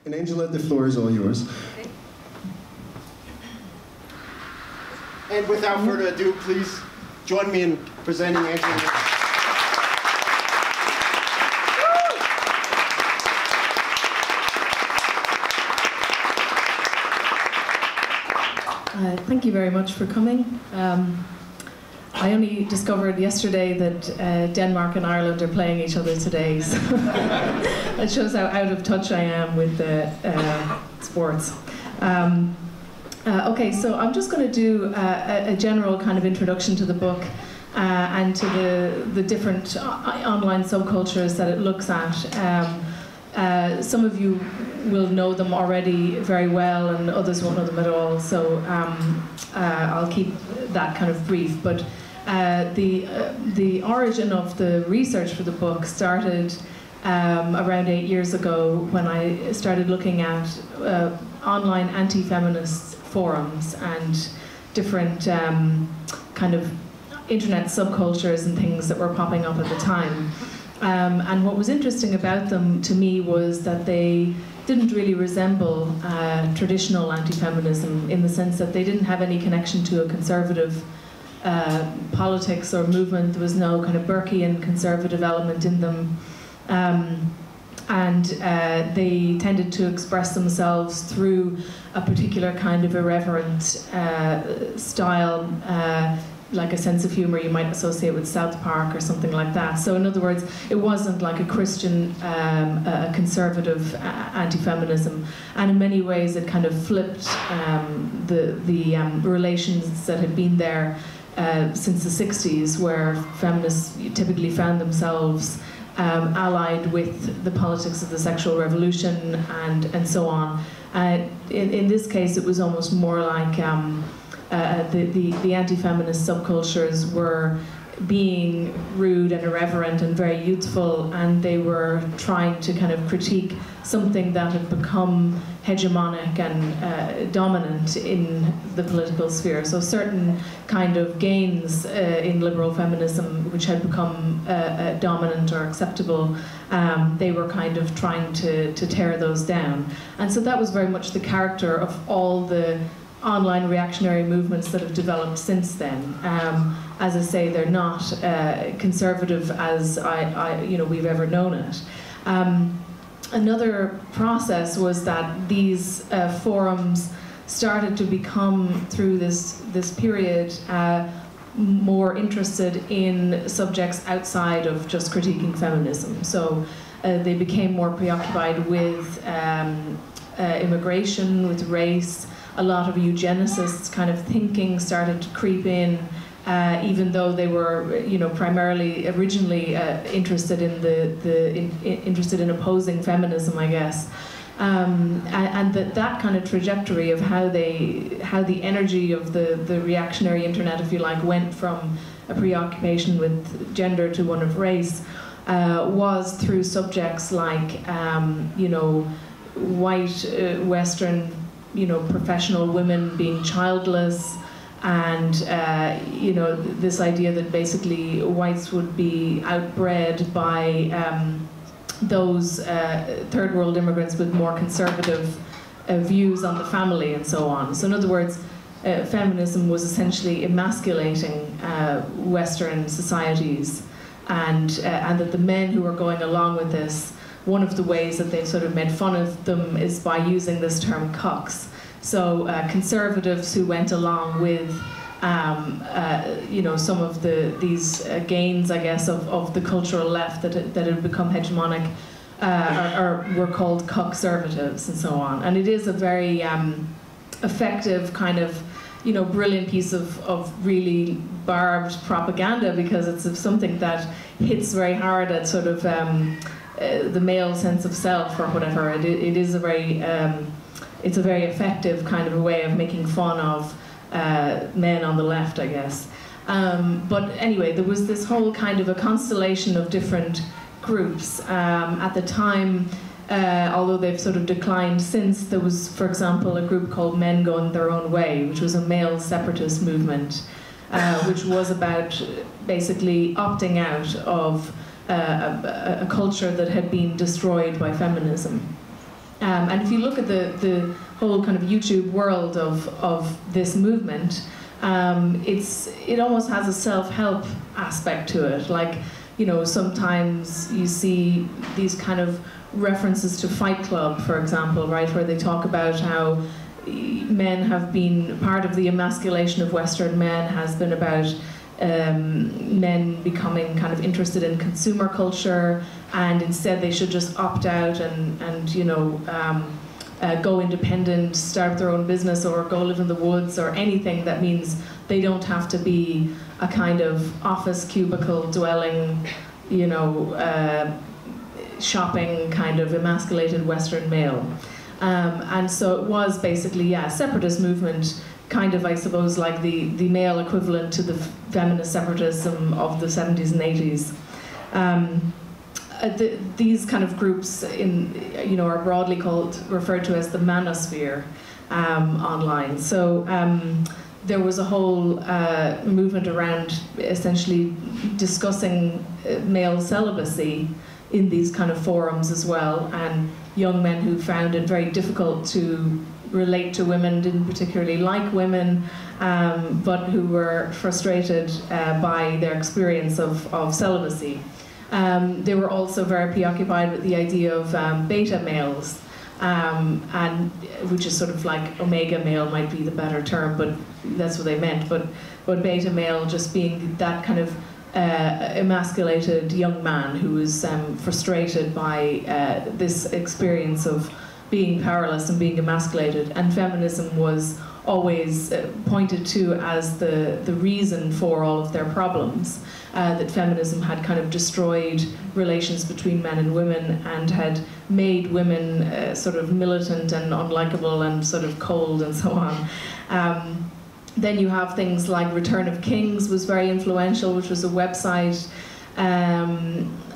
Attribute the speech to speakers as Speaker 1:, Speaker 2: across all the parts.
Speaker 1: And Angela, the floor is all yours.
Speaker 2: Okay.
Speaker 3: And without further ado, please join me in presenting Angela.
Speaker 2: Thank you very much for coming. I only discovered yesterday that Denmark and Ireland are playing each other today, so that shows how out of touch I am with sports. Okay, so I'm just going to do a general kind of introduction to the book and to the different online subcultures that it looks at. Some of you will know them already very well, and others won't know them at all. So I'll keep that kind of brief. But the origin of the research for the book started around 8 years ago when I started looking at online anti-feminist forums and different kind of internet subcultures and things that were popping up at the time. And what was interesting about them to me was that they didn't really resemble traditional anti-feminism in the sense that they didn't have any connection to a conservative politics or movement. There was no kind of Burkean conservative element in them. And they tended to express themselves through a particular kind of irreverent style, like a sense of humor you might associate with South Park or something like that. So in other words, it wasn't like a Christian, a conservative anti-feminism, and in many ways it kind of flipped the relations that had been there since the 60s, where feminists typically found themselves allied with the politics of the sexual revolution and so on. In this case, it was almost more like the anti-feminist subcultures were being rude and irreverent and very youthful, and they were trying to kind of critique something that had become hegemonic and dominant in the political sphere. So certain kind of gains in liberal feminism, which had become dominant or acceptable, they were kind of trying to tear those down. And so that was very much the character of all the online reactionary movements that have developed since then. As I say, they're not conservative as we've ever known it. Another process was that these forums started to become, through this period, more interested in subjects outside of just critiquing feminism. So they became more preoccupied with immigration, with race. A lot of eugenicists kind of thinking started to creep in, even though they were, primarily originally interested in interested in opposing feminism, I guess, and that kind of trajectory of how the energy of the reactionary internet, if you like, went from a preoccupation with gender to one of race, was through subjects like, white Western, professional women being childless, and this idea that basically whites would be outbred by those third world immigrants with more conservative views on the family and so on. So in other words, feminism was essentially emasculating Western societies, and that the men who were going along with this, one of the ways that they've sort of made fun of them is by using this term cucks. So conservatives who went along with some of these gains, I guess, of the cultural left that had become hegemonic, were called cuckservatives and so on. And it is a very effective kind of, brilliant piece of really barbed propaganda, because it's something that hits very hard at sort of the male sense of self or whatever. It is a very it's a very effective kind of a way of making fun of men on the left, I guess. But anyway, there was this whole kind of a constellation of different groups. At the time, although they've sort of declined since, there was, for example, a group called Men Going Their Own Way, which was a male separatist movement, which was about basically opting out of a culture that had been destroyed by feminism. And if you look at the whole kind of YouTube world of this movement, it almost has a self-help aspect to it. Like, you know, sometimes you see these kind of references to Fight Club, for example, right, where they talk about how men have been, part of the emasculation of Western men has been about men becoming kind of interested in consumer culture, and instead they should just opt out and you know, go independent, start their own business, or go live in the woods, or anything that means they don't have to be a kind of office cubicle dwelling, you know, shopping kind of emasculated Western male. And so it was basically, yeah, a separatist movement, kind of, I suppose, like the male equivalent to the feminist separatism of the 70s and 80s. These kind of groups are broadly referred to as the manosphere online. So there was a whole movement around essentially discussing male celibacy in these kind of forums as well, and young men who found it very difficult to relate to women, didn't particularly like women, but who were frustrated by their experience of celibacy. They were also very preoccupied with the idea of beta males, and which is sort of like omega male might be the better term, but that's what they meant. But beta male just being that kind of emasculated young man who was frustrated by this experience of being powerless and being emasculated, and feminism was always pointed to as the reason for all of their problems. That feminism had kind of destroyed relations between men and women and had made women sort of militant and unlikable and sort of cold and so on. Then you have things like Return of Kings was very influential, which was a website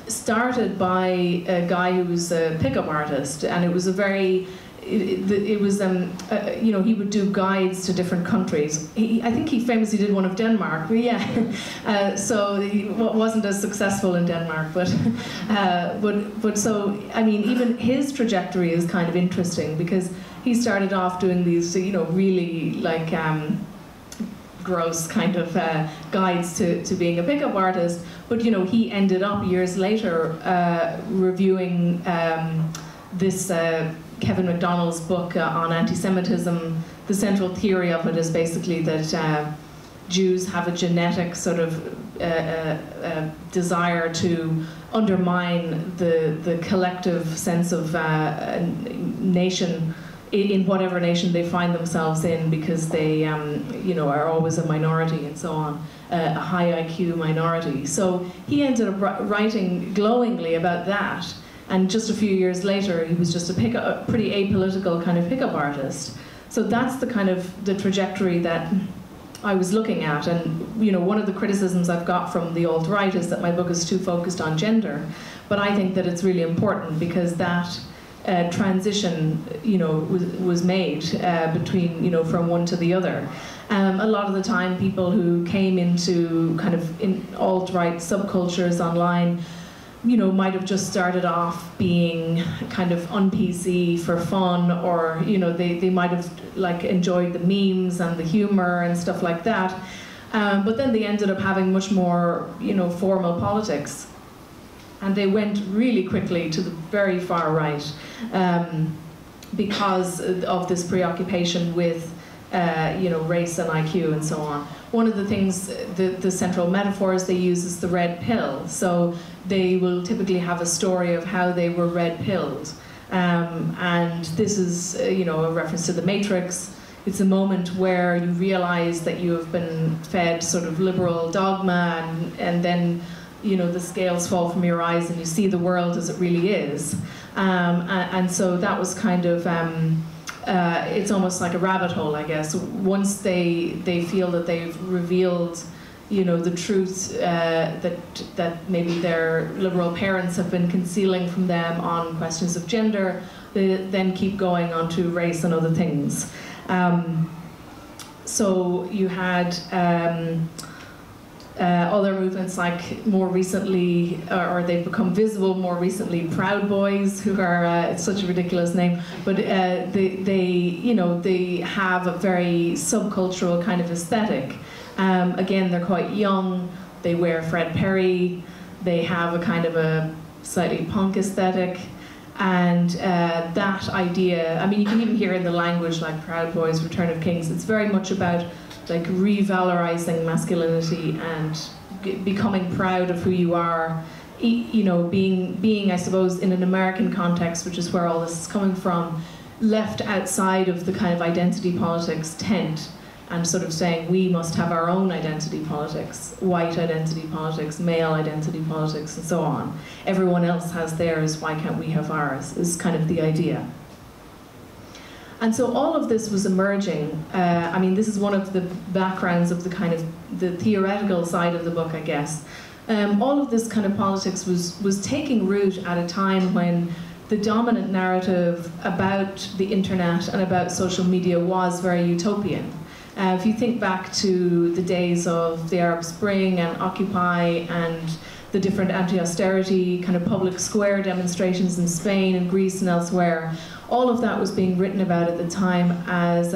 Speaker 2: started by a guy who was a pickup artist, and it was a very, it was you know, he would do guides to different countries. I think he famously did one of Denmark, but yeah. So he wasn't as successful in Denmark, but so, I mean, even his trajectory is kind of interesting, because he started off doing these, you know, really like gross kind of guides to being a pickup artist, but you know, he ended up years later reviewing this Kevin MacDonald's book on anti-Semitism. The central theory of it is basically that Jews have a genetic sort of desire to undermine the collective sense of nation in whatever nation they find themselves in, because they you know, are always a minority and so on, a high IQ minority. So he ended up writing glowingly about that, and just a few years later he was just a pretty apolitical kind of pickup artist. So that's the kind of the trajectory that I was looking at. And you know, one of the criticisms I've got from the alt-right is that my book is too focused on gender, but I think that it's really important, because that transition, you know, was made between, you know, from one to the other. A lot of the time, people who came into kind of alt-right subcultures online, you know, might have just started off being kind of un-PC for fun, or you know, they might have like enjoyed the memes and the humor and stuff like that. But then they ended up having much more, you know, formal politics. And they went really quickly to the very far right because of this preoccupation with, you know, race and IQ and so on. One of the things, the central metaphors they use is the red pill. So they will typically have a story of how they were red-pilled. And this is, you know, a reference to the Matrix. It's a moment where you realize that you have been fed sort of liberal dogma, and then, you know, the scales fall from your eyes and you see the world as it really is. And so that was kind of, it's almost like a rabbit hole, I guess. Once they feel that they've revealed, you know, the truth that maybe their liberal parents have been concealing from them on questions of gender, they then keep going on to race and other things. Other movements, like more recently, or they've become visible more recently, Proud Boys, who are it's such a ridiculous name, but they have a very subcultural kind of aesthetic. Again, they're quite young. They wear Fred Perry. They have a kind of a slightly punk aesthetic. And that idea, I mean, you can even hear in the language, like Proud Boys, Return of Kings, it's very much about like revalorizing masculinity and becoming proud of who you are, being, I suppose, in an American context, which is where all this is coming from, left outside of the kind of identity politics tent, and sort of saying we must have our own identity politics, white identity politics, male identity politics, and so on. Everyone else has theirs, why can't we have ours, is kind of the idea. And so all of this was emerging. I mean, this is one of the backgrounds of the kind of the theoretical side of the book, I guess. All of this kind of politics was taking root at a time when the dominant narrative about the internet and about social media was very utopian. If you think back to the days of the Arab Spring and Occupy and the different anti-austerity kind of public square demonstrations in Spain and Greece and elsewhere, all of that was being written about at the time as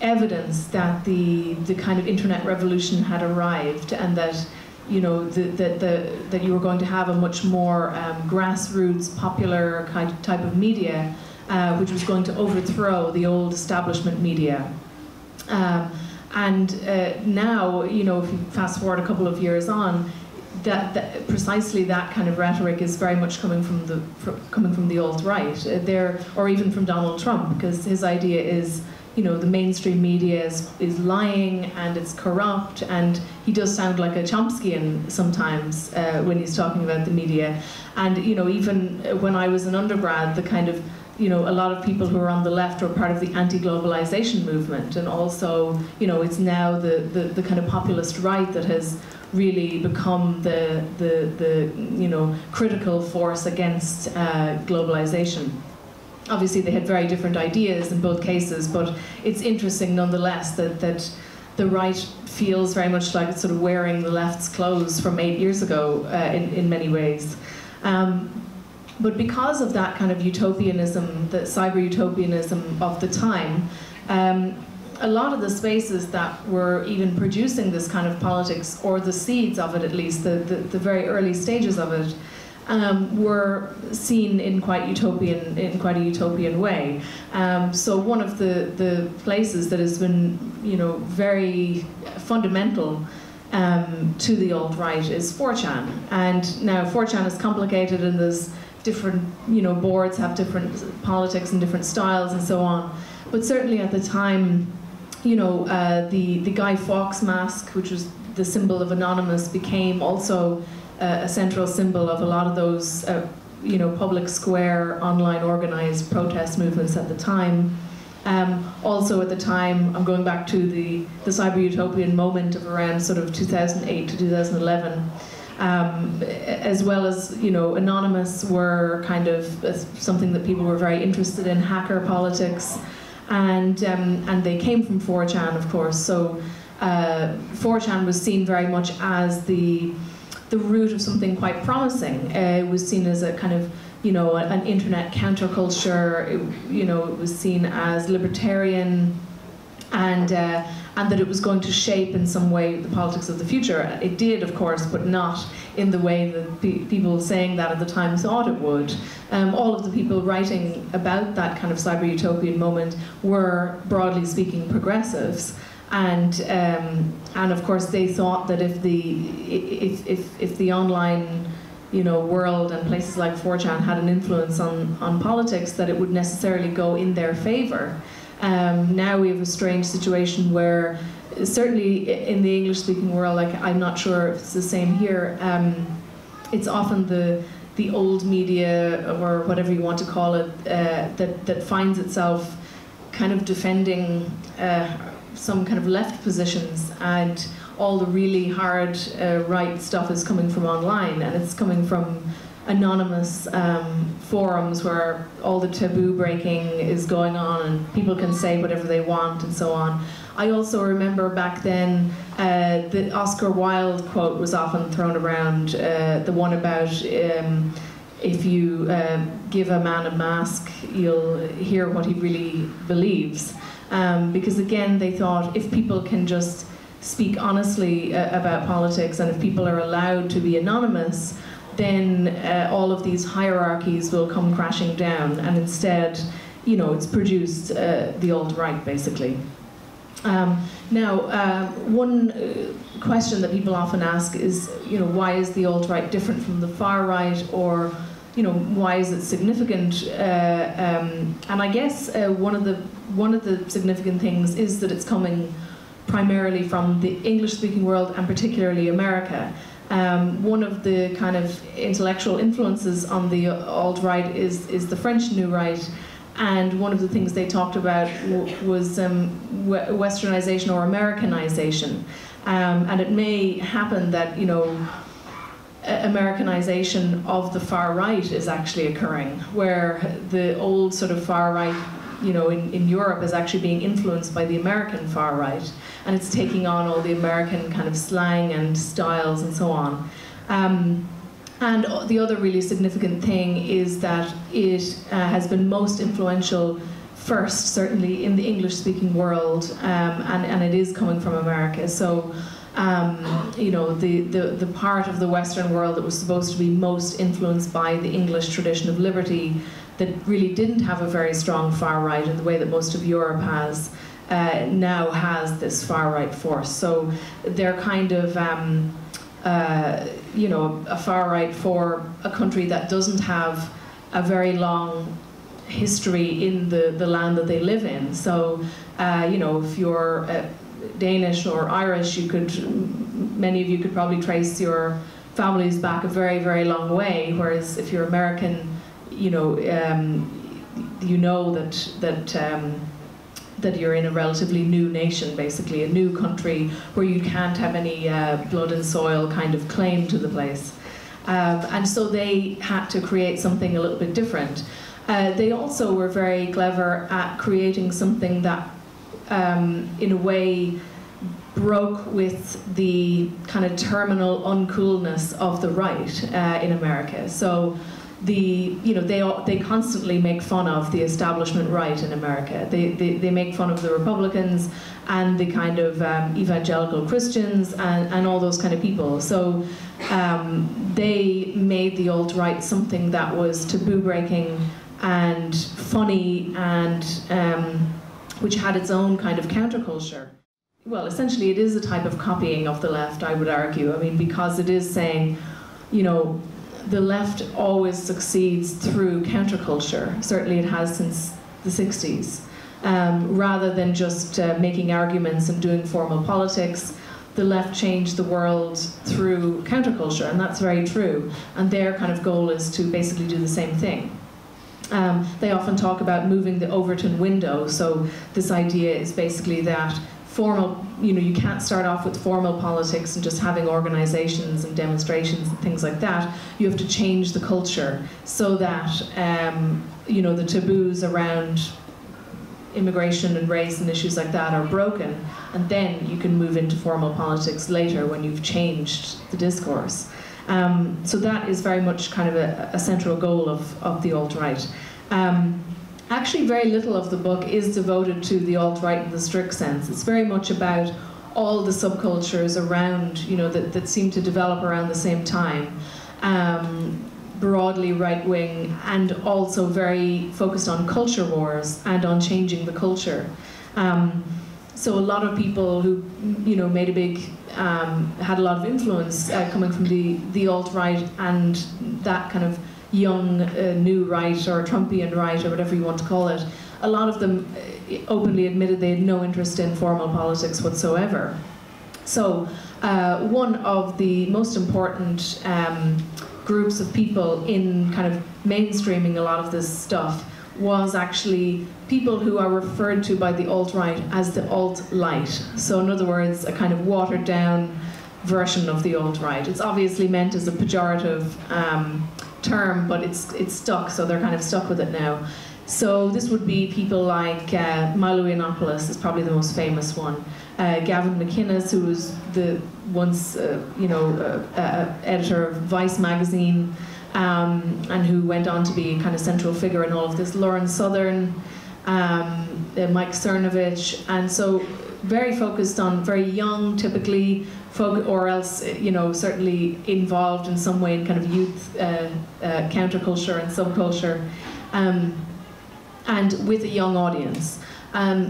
Speaker 2: evidence that the kind of internet revolution had arrived, and that that you were going to have a much more grassroots, popular type of media, which was going to overthrow the old establishment media. Now, if you fast forward a couple of years on, that precisely that kind of rhetoric is very much coming from the alt-right, or even from Donald Trump, because his idea is, the mainstream media is lying and it's corrupt, and he does sound like a Chomskyan sometimes when he's talking about the media. And even when I was an undergrad, the kind of a lot of people who are on the left were part of the anti-globalization movement, and also it's now the kind of populist right that has really become the critical force against globalization. Obviously, they had very different ideas in both cases, but it's interesting nonetheless that the right feels very much like it's sort of wearing the left's clothes from 8 years ago in many ways. But because of that kind of utopianism, the cyber-utopianism of the time, a lot of the spaces that were even producing this kind of politics, or the seeds of it at least, the very early stages of it, were seen in quite a utopian way. So one of the places that has been, very fundamental to the alt-right is 4chan. And now 4chan is complicated, and there's different, boards have different politics and different styles and so on. But certainly at the time, the Guy Fawkes mask, which was the symbol of Anonymous, became also a central symbol of a lot of those, public square, online organized protest movements at the time. Also at the time, I'm going back to the cyber-utopian moment of around sort of 2008 to 2011, as well as, Anonymous were kind of something that people were very interested in, hacker politics, and they came from 4chan, of course. So 4chan was seen very much as the root of something quite promising. It was seen as a kind of, an internet counterculture. It was seen as libertarian, and that it was going to shape in some way the politics of the future. It did, of course, but not in the way that people saying that at the time thought it would. All of the people writing about that kind of cyber-utopian moment were, broadly speaking, progressives. And of course they thought that if the online world and places like 4chan had an influence on politics, that it would necessarily go in their favor. Now we have a strange situation where, certainly in the English-speaking world, like I'm not sure if it's the same here, it's often the old media, or whatever you want to call it, that finds itself kind of defending some kind of left positions, and all the really hard right stuff is coming from online, and it's coming from anonymous forums where all the taboo breaking is going on and people can say whatever they want and so on. I also remember back then the Oscar Wilde quote was often thrown around, the one about if you give a man a mask, you'll hear what he really believes. Because again, they thought if people can just speak honestly about politics, and if people are allowed to be anonymous, then all of these hierarchies will come crashing down, and instead, you know, it's produced the alt-right, basically. Now, one question that people often ask is, you know, why is the alt-right different from the far-right, or, you know, why is it significant? And I guess one of the significant things is that it's coming primarily from the English-speaking world, and particularly America. One of the kind of intellectual influences on the alt-right is the French New Right, and one of the things they talked about was westernization or Americanization. And it may happen that, you know, Americanization of the far right is actually occurring, where the old sort of far right, you know, in Europe is actually being influenced by the American far right, and it's taking on all the American kind of slang and styles and so on. And the other really significant thing is that it has been most influential first, certainly in the English-speaking world, and it is coming from America. So, you know, the part of the Western world that was supposed to be most influenced by the English tradition of liberty, that really didn't have a very strong far right in the way that most of Europe has, now has this far right force. So they're kind of, you know, a far right for a country that doesn't have a very long history in the land that they live in. So, you know, if you're Danish or Irish, many of you could probably trace your families back a very, very long way. Whereas if you're American, you know that you're in a relatively new nation, basically a new country where you can't have any blood and soil kind of claim to the place. And so they had to create something a little bit different. They also were very clever at creating something that, in a way, broke with the kind of terminal uncoolness of the right in America. So they constantly make fun of the establishment right in America. They make fun of the Republicans and the kind of evangelical Christians and all those kind of people. So they made the alt-right something that was taboo-breaking and funny, and which had its own kind of counterculture. Well, essentially it is a type of copying of the left, I would argue. I mean, because it is saying, you know, the left always succeeds through counterculture. Certainly it has since the 60s. Rather than just making arguments and doing formal politics, the left changed the world through counterculture, and that's very true. And their kind of goal is to basically do the same thing. They often talk about moving the Overton window. So this idea is basically that you can't start off with formal politics and just having organizations and demonstrations and things like that. You have to change the culture so that, the taboos around immigration and race and issues like that are broken, and then you can move into formal politics later when you've changed the discourse. So that is very much kind of a central goal of the alt-right. Actually, very little of the book is devoted to the alt-right in the strict sense. It's very much about all the subcultures around, that seem to develop around the same time. Broadly right-wing, and also very focused on culture wars and on changing the culture. So a lot of people who, made a big, had a lot of influence coming from the alt-right and that kind of young new right, or Trumpian right, or whatever you want to call it, a lot of them openly admitted they had no interest in formal politics whatsoever. So one of the most important groups of people in kind of mainstreaming a lot of this stuff was actually people who are referred to by the alt-right as the alt-light. So in other words, a kind of watered down version of the alt-right. It's obviously meant as a pejorative term, but it's stuck, so they're kind of stuck with it now. So this would be people like Milo Yiannopoulos is probably the most famous one. Gavin McInnes, who was the once editor of Vice magazine, and who went on to be a kind of central figure in all of this. Lauren Southern, Mike Cernovich, and so very focused on very young, typically, or else certainly involved in some way in kind of youth counterculture and subculture, and with a young audience.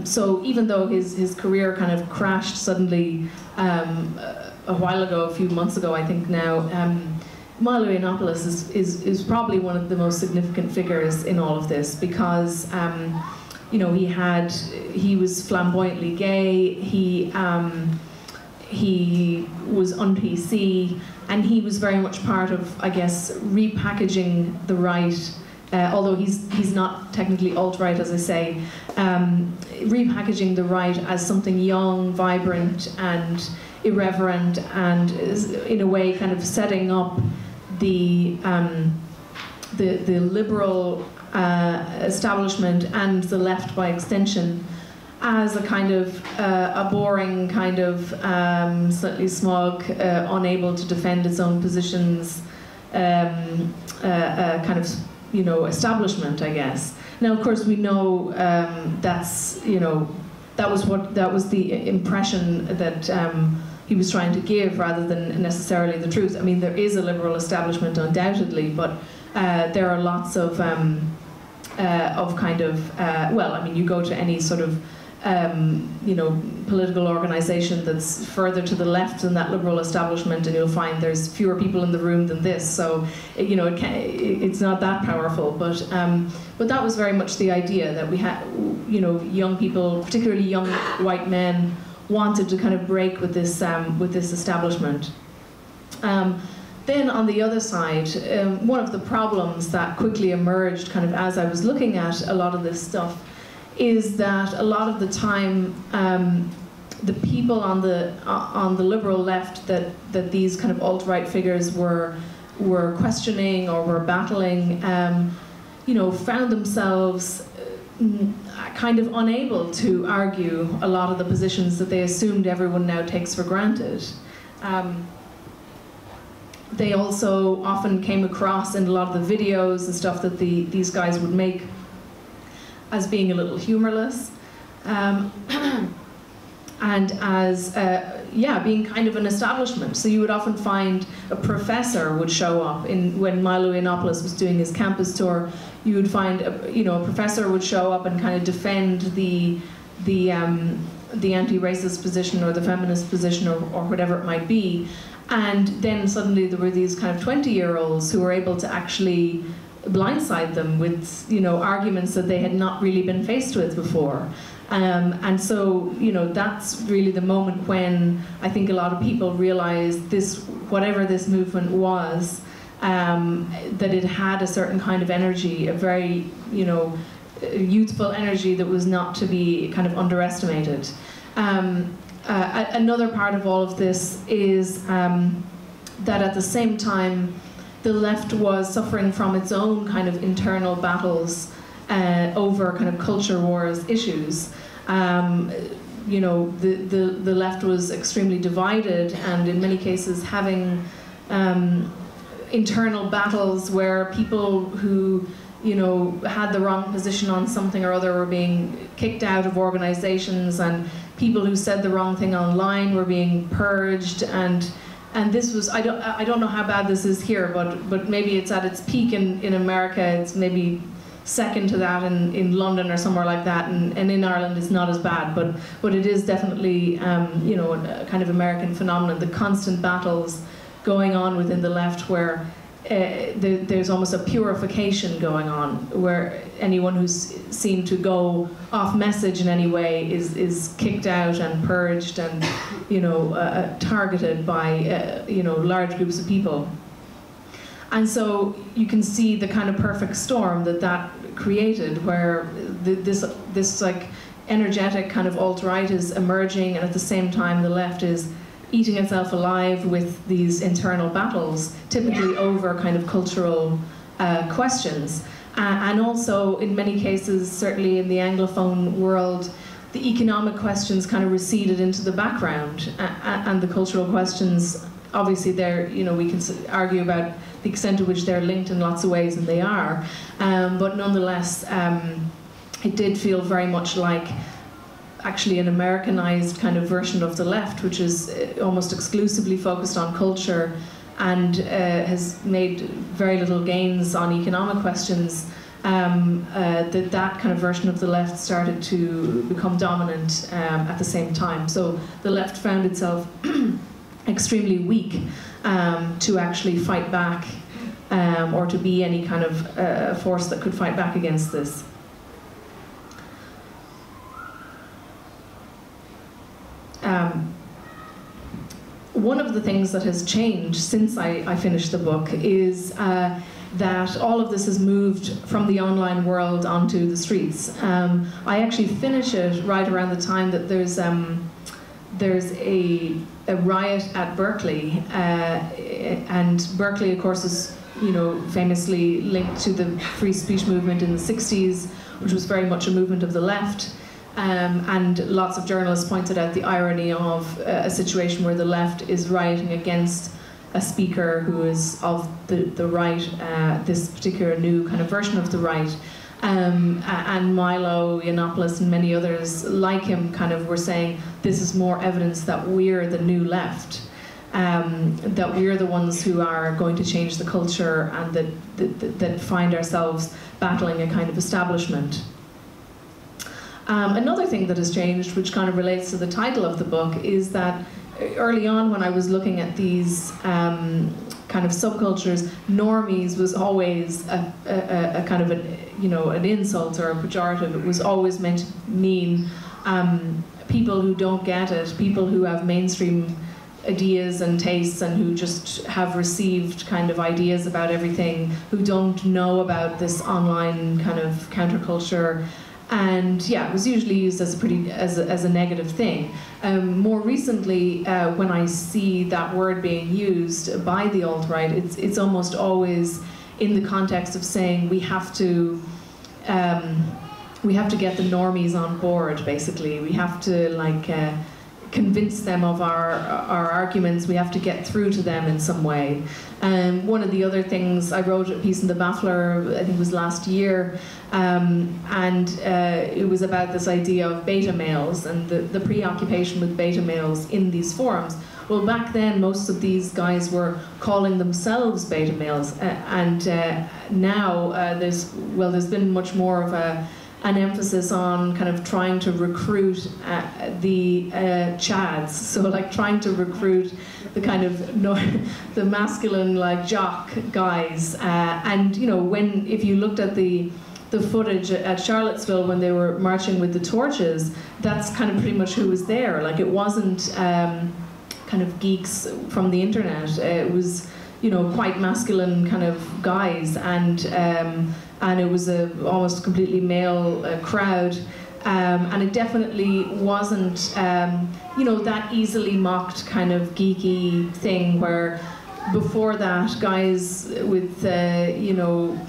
Speaker 2: So even though his career kind of crashed suddenly a while ago, a few months ago, I think now, Milo Yiannopoulos is probably one of the most significant figures in all of this, because he was flamboyantly gay, he was un-PC, and he was very much part of, I guess, repackaging the right. Although he's not technically alt-right, as I say, repackaging the right as something young, vibrant, and irreverent, and in a way kind of setting up the liberal establishment and the left by extension as a kind of a boring kind of slightly smug, unable to defend its own positions, kind of establishment, I guess. Now, of course, we know that was the impression that he was trying to give, rather than necessarily the truth. I mean, there is a liberal establishment, undoubtedly, but there are lots of kind of well, I mean, you go to any sort of political organization that's further to the left than that liberal establishment, and you'll find there's fewer people in the room than this. So, it's not that powerful. But that was very much the idea, that we had, young people, particularly young white men, wanted to kind of break with this establishment. Then on the other side, one of the problems that quickly emerged, kind of as I was looking at a lot of this stuff, is that a lot of the time, the people on the liberal left that these kind of alt-right figures were questioning or were battling, found themselves kind of unable to argue a lot of the positions that they assumed everyone now takes for granted. They also often came across in a lot of the videos and stuff that these guys would make as being a little humorless, and as being kind of an establishment. So you would often find a professor would show up when Milo Yiannopoulos was doing his campus tour. You would find a professor would show up and kind of defend the anti-racist position or the feminist position or whatever it might be, and then suddenly there were these kind of 20-year-olds who were able to actually blindside them with arguments that they had not really been faced with before. And so, that's really the moment when I think a lot of people realized whatever this movement was, that it had a certain kind of energy, a very, youthful energy that was not to be kind of underestimated. Another part of all of this is that at the same time, the left was suffering from its own kind of internal battles over kind of culture wars issues. The left was extremely divided, and in many cases having internal battles where people who had the wrong position on something or other were being kicked out of organizations, and people who said the wrong thing online were being purged, and this was, I don't know how bad this is here, but maybe it's at its peak in America. It's maybe second to that in London or somewhere like that, and in Ireland it's not as bad, but it is definitely a kind of American phenomenon, the constant battles going on within the left, where there's almost a purification going on, where anyone who's seen to go off message in any way is kicked out and purged and targeted by large groups of people. And so you can see the kind of perfect storm that created, where this like energetic kind of alt-right is emerging, and at the same time the left is eating itself alive with these internal battles, typically over kind of cultural questions. And also, in many cases, certainly in the Anglophone world, the economic questions kind of receded into the background, and the cultural questions, obviously, we can argue about the extent to which they're linked in lots of ways, and they are. But nonetheless, it did feel very much like actually an Americanized kind of version of the left, which is almost exclusively focused on culture and has made very little gains on economic questions. That kind of version of the left started to become dominant at the same time. So the left found itself extremely weak to actually fight back or to be any kind of force that could fight back against this. One of the things that has changed since I finished the book is that all of this has moved from the online world onto the streets. I actually finish it right around the time that there's a riot at Berkeley, and Berkeley, of course, is famously linked to the free speech movement in the 60s, which was very much a movement of the left. And lots of journalists pointed out the irony of a situation where the left is rioting against a speaker who is of the right, this particular new kind of version of the right. And Milo Yiannopoulos and many others like him kind of were saying this is more evidence that we're the new left, that we're the ones who are going to change the culture, and that find ourselves battling a kind of establishment. Another thing that has changed, which kind of relates to the title of the book, is that early on when I was looking at these kind of subcultures, normies was always a kind of an insult or a pejorative. It was always meant to mean people who don't get it, people who have mainstream ideas and tastes and who just have received kind of ideas about everything, who don't know about this online kind of counterculture. And yeah, it was usually used as a negative thing. More recently, when I see that word being used by the alt-right, it's almost always in the context of saying we have to get the normies on board. Basically, we have to convince them of our arguments. We have to get through to them in some way. One of the other things, I wrote a piece in the Baffler, I think it was last year, and it was about this idea of beta males and the preoccupation with beta males in these forums. Well, back then, most of these guys were calling themselves beta males, and now there's been much more of an emphasis on kind of trying to recruit the chads, so like trying to recruit the kind of the masculine jock guys, and if you looked at the footage at Charlottesville when they were marching with the torches, that's kind of pretty much who was there. Like, it wasn't kind of geeks from the internet. It was quite masculine kind of guys, and it was almost completely male crowd, and it definitely wasn't that easily mocked kind of geeky thing where before that guys with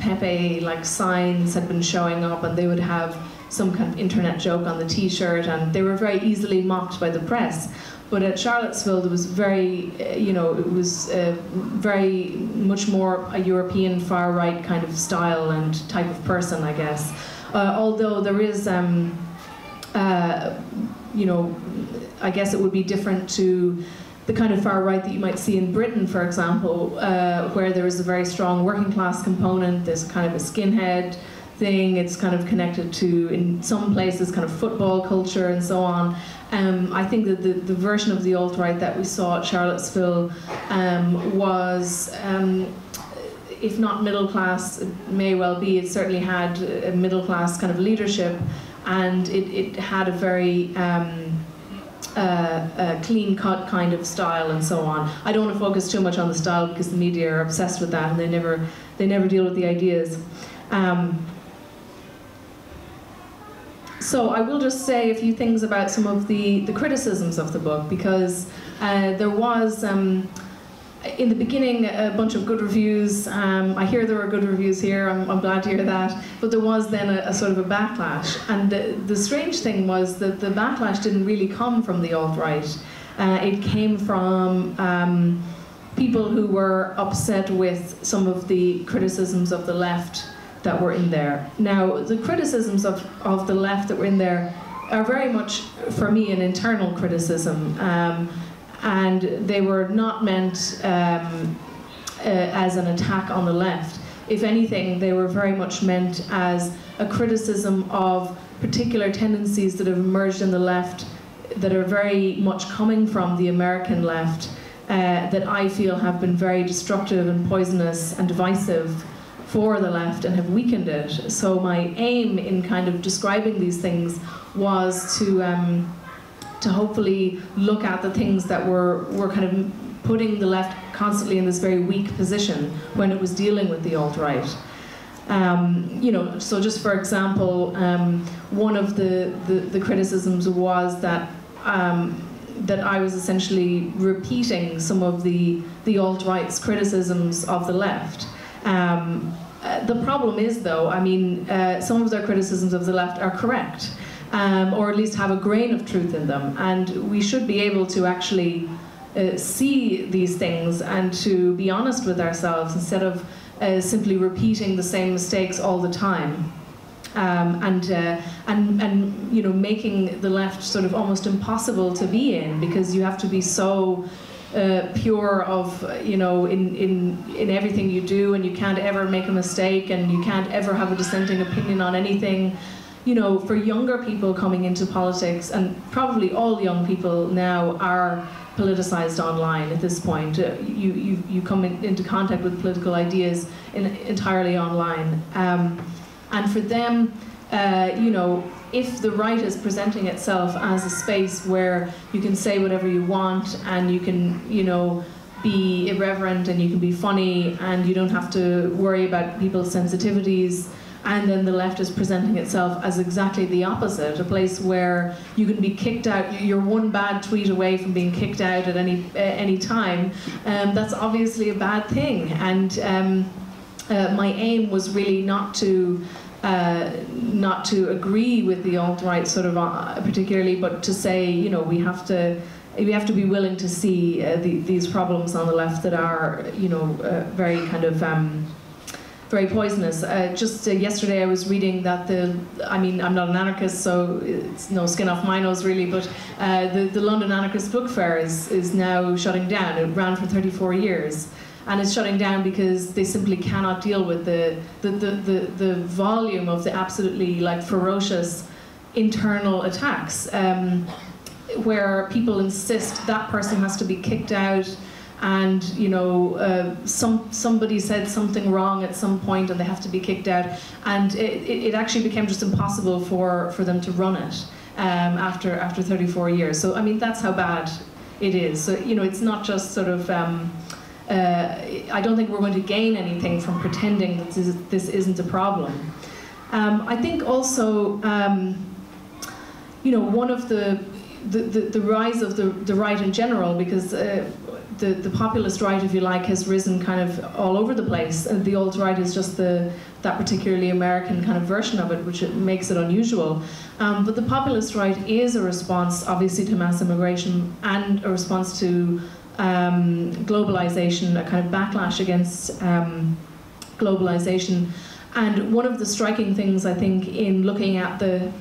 Speaker 2: Pepe signs had been showing up, and they would have some kind of internet joke on the t-shirt, and they were very easily mocked by the press. But at Charlottesville, there was very, it was very much more a European far-right kind of style and type of person, I guess. Although there is, I guess it would be different to the kind of far-right that you might see in Britain, for example, where there is a very strong working-class component. There's kind of a skinhead thing. It's kind of connected to, in some places, kind of football culture and so on. I think that the version of the alt-right that we saw at Charlottesville was, if not middle class, it may well be, it certainly had a middle class kind of leadership, and it had a very clean-cut kind of style and so on. I don't want to focus too much on the style because the media are obsessed with that, and they never deal with the ideas. So I will just say a few things about some of the criticisms of the book, because there was in the beginning, a bunch of good reviews. I hear there were good reviews here. I'm glad to hear that. But there was then a sort of a backlash. And the strange thing was that the backlash didn't really come from the alt-right. It came from people who were upset with some of the criticisms of the left that were in there. Now, the criticisms of the left that were in there are very much, for me, an internal criticism. And they were not meant as an attack on the left. If anything, they were very much meant as a criticism of particular tendencies that have emerged in the left that are very much coming from the American left, that I feel have been very destructive and poisonous and divisive for the left and have weakened it. So my aim in kind of describing these things was to hopefully look at the things that were kind of putting the left constantly in this very weak position when it was dealing with the alt-right. You know, so just for example, one of the criticisms was that that I was essentially repeating some of the alt-right's criticisms of the left. The problem is, though, I mean, some of their criticisms of the left are correct. Or at least have a grain of truth in them. And we should be able to actually see these things and to be honest with ourselves instead of simply repeating the same mistakes all the time. And you know, making the left sort of almost impossible to be in, because you have to be so pure of, you know, in everything you do, and you can't ever make a mistake, and you can't ever have a dissenting opinion on anything. You know, for younger people coming into politics, and probably all young people now are politicized online at this point. You come into contact with political ideas entirely online. And for them, you know, if the right is presenting itself as a space where you can say whatever you want, and you can, you know, be irreverent, and you can be funny, and you don't have to worry about people's sensitivities, and then the left is presenting itself as exactly the opposite, a place where you can be kicked out, you're one bad tweet away from being kicked out at any time, that's obviously a bad thing. And my aim was really not to agree with the alt-right sort of particularly, but to say, you know, we have to be willing to see these problems on the left that are, you know, very kind of very poisonous. Just yesterday I was reading that I mean, I'm not an anarchist, so it's no skin off my nose really, but the London Anarchist Book Fair is now shutting down. It ran for 34 years. And it's shutting down because they simply cannot deal with the volume of the absolutely like ferocious internal attacks, where people insist that person has to be kicked out, and you know somebody said something wrong at some point and they have to be kicked out, and it actually became just impossible for them to run it after 34 years. So I mean, that's how bad it is. So you know, it's not just sort of I don't think we're going to gain anything from pretending that this isn't a problem. I think also, you know, one of the rise of the right in general, because the populist right, if you like, has risen kind of all over the place, and the alt-right is just that particularly American kind of version of it, which makes it unusual. But the populist right is a response, obviously, to mass immigration, and a response to globalization, a kind of backlash against globalization. And one of the striking things, I think, in looking at the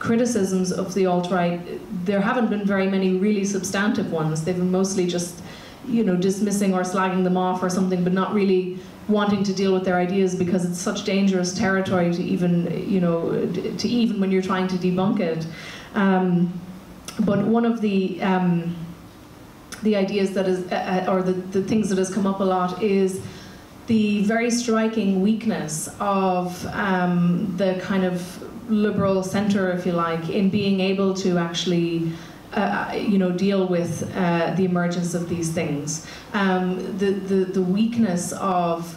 Speaker 2: criticisms of the alt-right, there haven't been very many really substantive ones. They've been mostly just, you know, dismissing or slagging them off or something, but not really wanting to deal with their ideas, because it's such dangerous territory to even, you know, to even when you're trying to debunk it. But one of the ideas that is, or the things that has come up a lot, is the very striking weakness of the kind of liberal center, if you like, in being able to actually you know, deal with the emergence of these things. The weakness of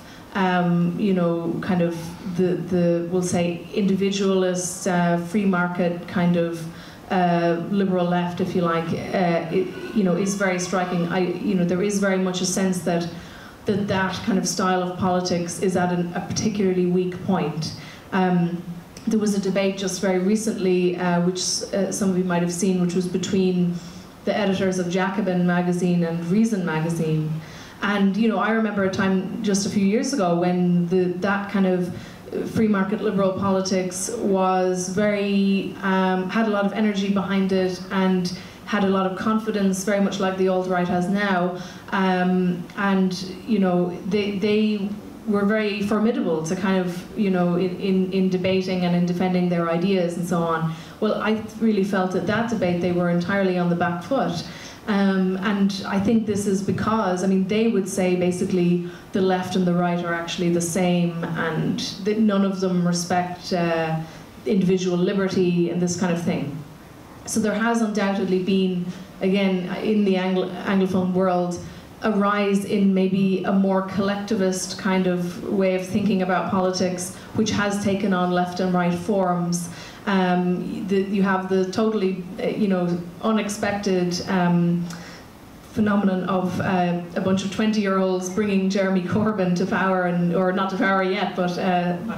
Speaker 2: you know, kind of the we'll say individualist free market kind of liberal left, if you like, is very striking. There is very much a sense that kind of style of politics is at a particularly weak point. There was a debate just very recently, which some of you might have seen, which was between the editors of Jacobin magazine and Reason magazine. And I remember a time just a few years ago when that kind of free market liberal politics was very, had a lot of energy behind it and had a lot of confidence, very much like the alt-right has now. They were very formidable to kind of, in debating and in defending their ideas and so on. Well, I really felt at that debate they were entirely on the back foot. And I think this is because, they would say basically the left and the right are actually the same, and that none of them respect individual liberty and this kind of thing. So there has undoubtedly been, again, in the Anglophone world, a rise in maybe a more collectivist kind of way of thinking about politics, which has taken on left and right forms. You have the totally, unexpected phenomenon of a bunch of 20-year-olds bringing Jeremy Corbyn to power, or not to power yet, but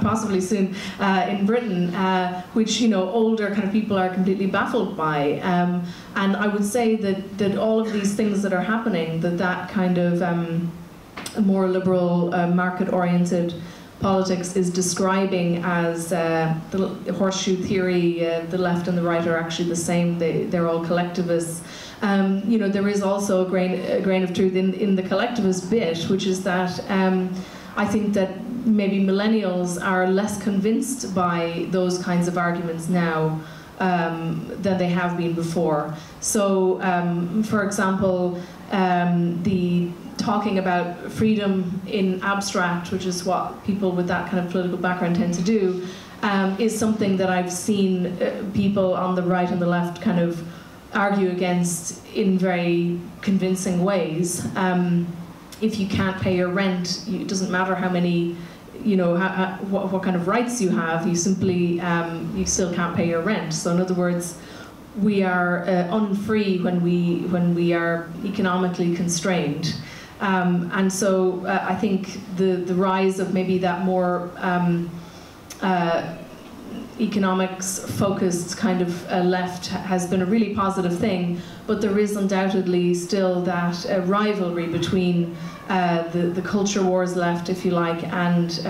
Speaker 2: possibly soon in Britain, which older kind of people are completely baffled by. And I would say that all of these things that are happening, that kind of more liberal, market-oriented politics is describing as the horseshoe theory. The left and the right are actually the same. They're all collectivists. There is also a grain of truth in the collectivist bit, which is that I think that maybe millennials are less convinced by those kinds of arguments now than they have been before. So, for example, the talking about freedom in abstract, which is what people with that kind of political background tend to do, is something that I've seen people on the right and the left kind of argue against in very convincing ways. If you can't pay your rent, it doesn't matter how many, what kind of rights you have, you simply, you still can't pay your rent. So in other words, we are unfree when we are economically constrained. And so I think the rise of maybe that more economics-focused kind of left has been a really positive thing, but there is undoubtedly still that rivalry between the culture wars left, if you like, and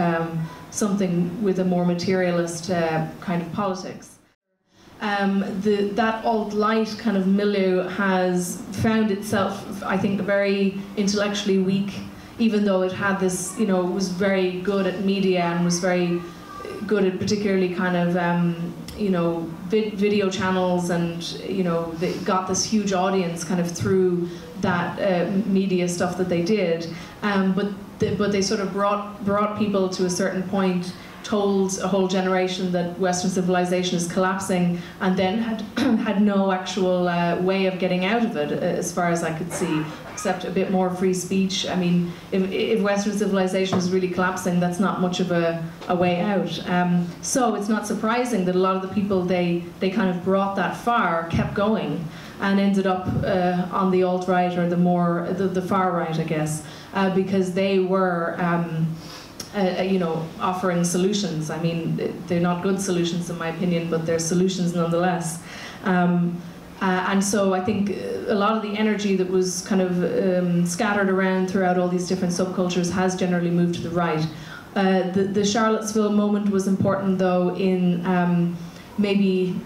Speaker 2: something with a more materialist kind of politics. That alt-light kind of milieu has found itself, I think, very intellectually weak, even though it had this, was very good at media and was very good at particularly kind of, video channels, and, they got this huge audience kind of through that media stuff that they did. But they sort of brought people to a certain point, told a whole generation that Western civilization is collapsing, and then had no actual way of getting out of it, as far as I could see, except a bit more free speech. I mean, if Western civilization is really collapsing, that's not much of a way out. So it's not surprising that a lot of the people they kind of brought that far kept going, and ended up on the alt-right, or the far right, I guess, because they were offering solutions. I mean, they're not good solutions in my opinion, but they're solutions nonetheless. And so I think a lot of the energy that was kind of scattered around throughout all these different subcultures has generally moved to the right. The Charlottesville moment was important, though, in maybe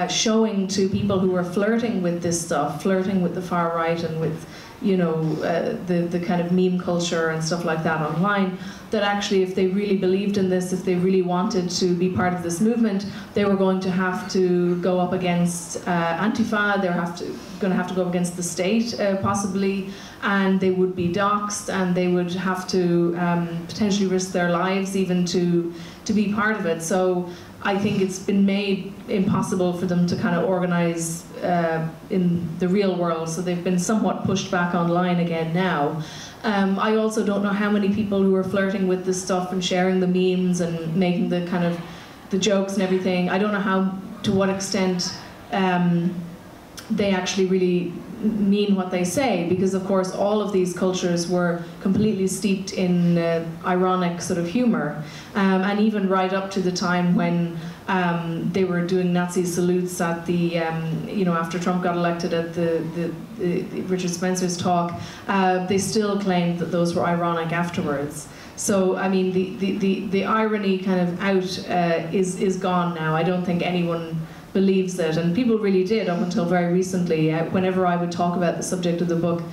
Speaker 2: showing to people who were flirting with this stuff, flirting with the far right and with the kind of meme culture and stuff like that online, that actually if they really believed in this, if they really wanted to be part of this movement, they were going to have to go up against Antifa, they were going to have to go up against the state, possibly, and they would be doxxed, and they would have to potentially risk their lives even to be part of it. So I think it's been made impossible for them to kind of organize in the real world, so they've been somewhat pushed back online again now. I also don't know how many people who are flirting with this stuff and sharing the memes and making the kind of the jokes and everything. I don't know to what extent they actually really mean what they say, because of course all of these cultures were completely steeped in ironic sort of humor, and even right up to the time when they were doing Nazi salutes at the after Trump got elected at the Richard Spencer's talk, they still claimed that those were ironic afterwards. So I mean the irony kind of out is gone now. I don't think anyone believes it, and people really did up until very recently. Whenever I would talk about the subject of the book,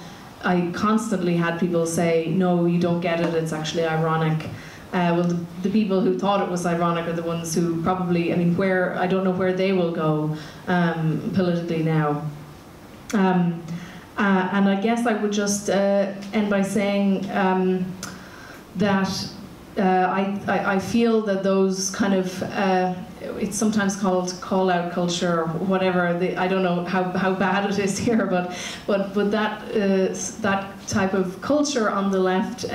Speaker 2: I constantly had people say, no, you don't get it, it's actually ironic. Well, the people who thought it was ironic are the ones who probably, I mean, I don't know where they will go politically now. And I guess I would just end by saying that I feel that those kind of, it's sometimes called call-out culture or whatever. I don't know how bad it is here, but that type of culture on the left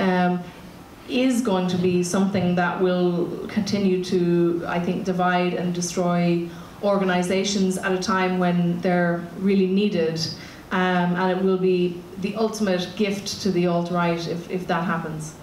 Speaker 2: is going to be something that will continue to, I think, divide and destroy organizations at a time when they're really needed, and it will be the ultimate gift to the alt-right if that happens.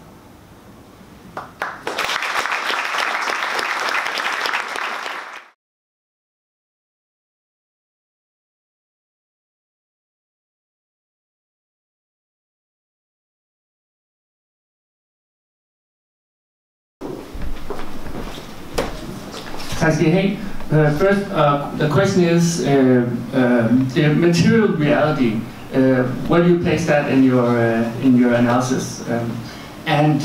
Speaker 1: First, the question is the material reality. Where do you place that in your analysis? And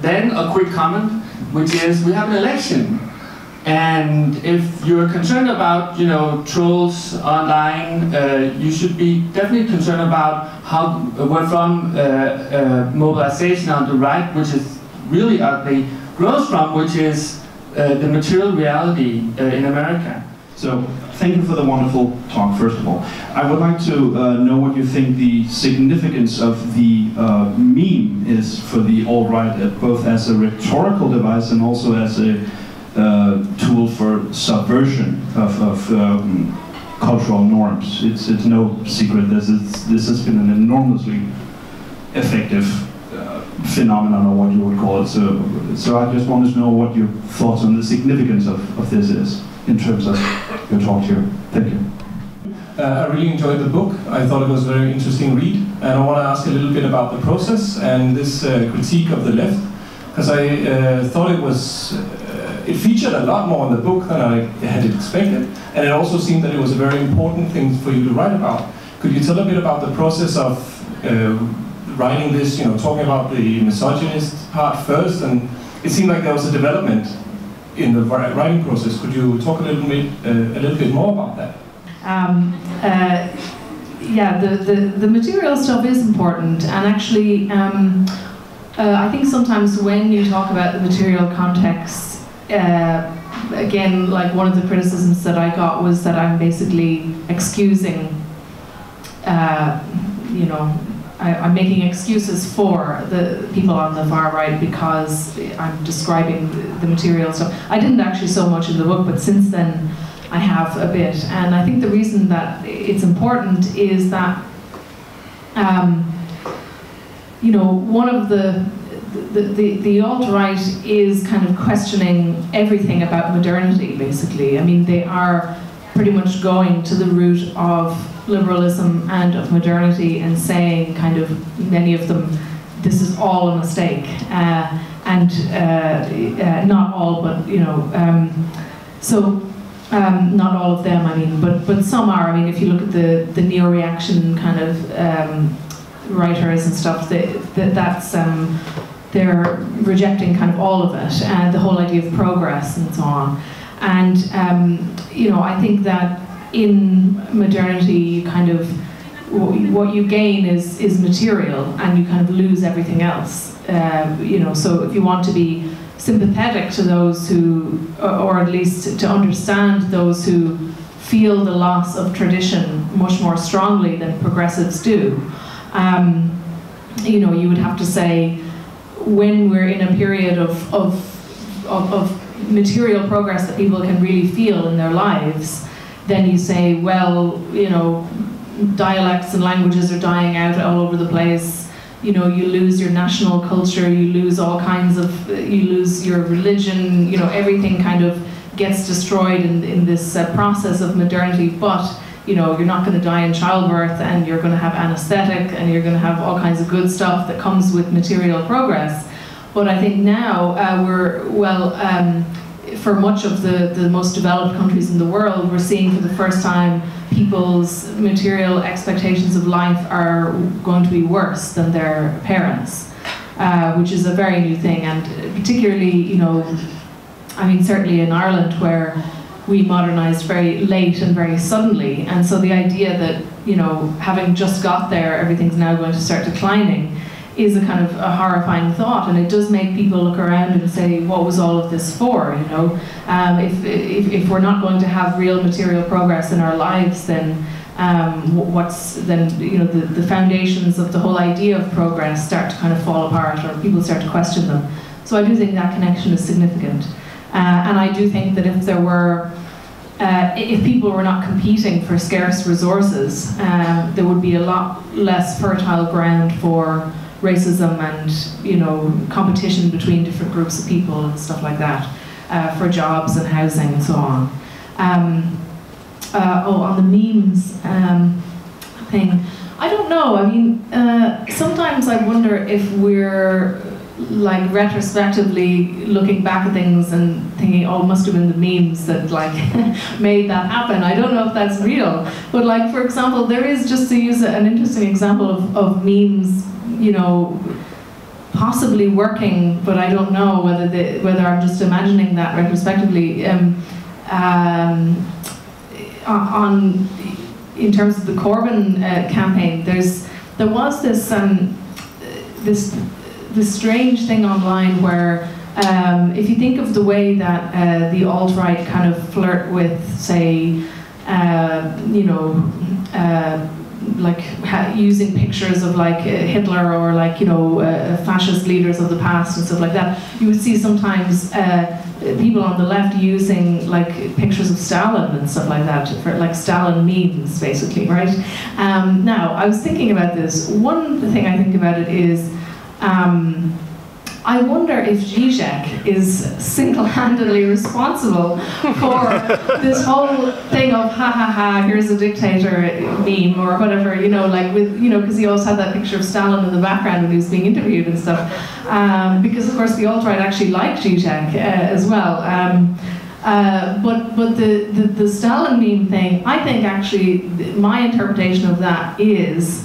Speaker 1: then a quick comment, which is we have an election, and if you're concerned about trolls online, you should be definitely concerned about how where from mobilization on the right, which is really ugly, grows from, which is the material reality in America.
Speaker 4: So, thank you for the wonderful talk, first of all. I would like to know what you think the significance of the meme is for the alt-right, both as a rhetorical device and also as a tool for subversion of cultural norms. It's no secret this has been an enormously effective phenomenon, or what you would call it. So I just wanted to know what your thoughts on the significance of this is in terms of your talk here. Thank you.
Speaker 5: I really enjoyed the book. I thought it was a very interesting read, and I want to ask a little bit about the process and this critique of the left, because I thought it featured a lot more in the book than I had expected, and it also seemed that it was a very important thing for you to write about. Could you tell a bit about the process of writing this, talking about the misogynist part first, and it seemed like there was a development in the writing process. Could you talk a little bit more about that?
Speaker 2: Yeah, the material stuff is important, and actually I think sometimes when you talk about the material context, again, like one of the criticisms that I got was that I'm basically excusing, I'm making excuses for the people on the far right because I'm describing the material stuff. I didn't actually so much in the book, but since then I have a bit. And I think the reason that it's important is that, one of the alt-right is kind of questioning everything about modernity, basically. I mean, they are pretty much going to the root of liberalism and of modernity and saying, kind of, many of them, this is all a mistake, and not all, but not all of them. I mean, but some are. I mean, if you look at the neo-reaction kind of writers and stuff, that's they're rejecting kind of all of it, and the whole idea of progress and so on. And I think that in modernity, you kind of, what you gain is material, and you kind of lose everything else. So if you want to be sympathetic to those who, or at least to understand those who feel the loss of tradition much more strongly than progressives do, you would have to say, when we're in a period of material progress that people can really feel in their lives, then you say, well, you know, dialects and languages are dying out all over the place. You know, you lose your national culture, you lose all kinds of, you lose your religion, you know, everything kind of gets destroyed in this process of modernity. But, you know, you're not going to die in childbirth, and you're going to have anesthetic, and you're going to have all kinds of good stuff that comes with material progress. But I think now for much of the most developed countries in the world, we're seeing for the first time people's material expectations of life are going to be worse than their parents, which is a very new thing. And particularly, you know, I mean, certainly in Ireland, where we modernized very late and very suddenly, and so the idea that, you know, having just got there, everything's now going to start declining, is a kind of a horrifying thought, and it does make people look around and say, what was all of this for, you know? If we're not going to have real material progress in our lives, then you know, the foundations of the whole idea of progress start to kind of fall apart, or people start to question them. So I do think that connection is significant. And I do think that if there were, if people were not competing for scarce resources, there would be a lot less fertile ground for racism and, you know, competition between different groups of people and stuff like that, for jobs and housing and so on. On the memes thing, I don't know. I mean, sometimes I wonder if we're like retrospectively looking back at things and thinking, oh, it must have been the memes that like made that happen. I don't know if that's real, but like, for example, there is, just to use an interesting example of memes, you know, possibly working, but I don't know whether I'm just imagining that retrospectively. In terms of the Corbyn campaign, there was this strange thing online where, if you think of the way that the alt-right kind of flirt with, say, you know, like using pictures of like Hitler or like, you know, fascist leaders of the past and stuff like that, you would see sometimes people on the left using like pictures of Stalin and stuff like that, for like Stalin memes, basically, right? Now, I was thinking about this. One thing I think about it is, I wonder if Zizek is single-handedly responsible for this whole thing of ha ha ha, here's a dictator meme or whatever, you know, like with, you know, because he always had that picture of Stalin in the background when he was being interviewed and stuff. Because of course the alt-right actually liked Zizek as well. But the Stalin meme thing, I think actually my interpretation of that is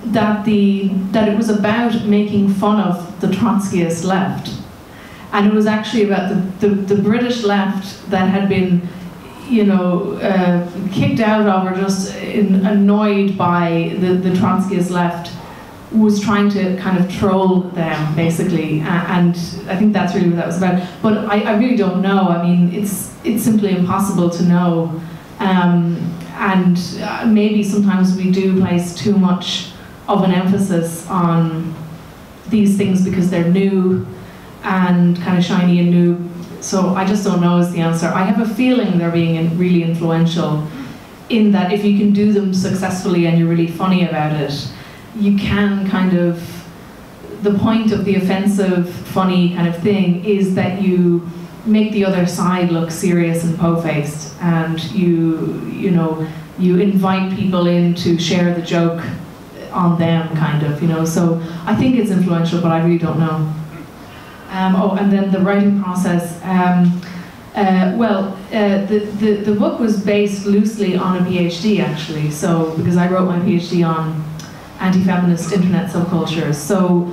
Speaker 2: that it was about making fun of the Trotskyist left, and it was actually about the British left that had been, you know, kicked out of or just annoyed by the Trotskyist left, was trying to kind of troll them basically, and I think that's really what that was about. But I really don't know. I mean, it's simply impossible to know, and maybe sometimes we do place too much of an emphasis on these things because they're new and kind of shiny and new. So I just don't know is the answer. I have a feeling they're being really influential in that if you can do them successfully and you're really funny about it, you can kind of, the point of the offensive, funny kind of thing is that you make the other side look serious and po-faced, and you know, you invite people in to share the joke on them, kind of, you know. So I think it's influential, but I really don't know. And then the writing process. The book was based loosely on a PhD, actually. So because I wrote my PhD on anti-feminist internet subcultures. So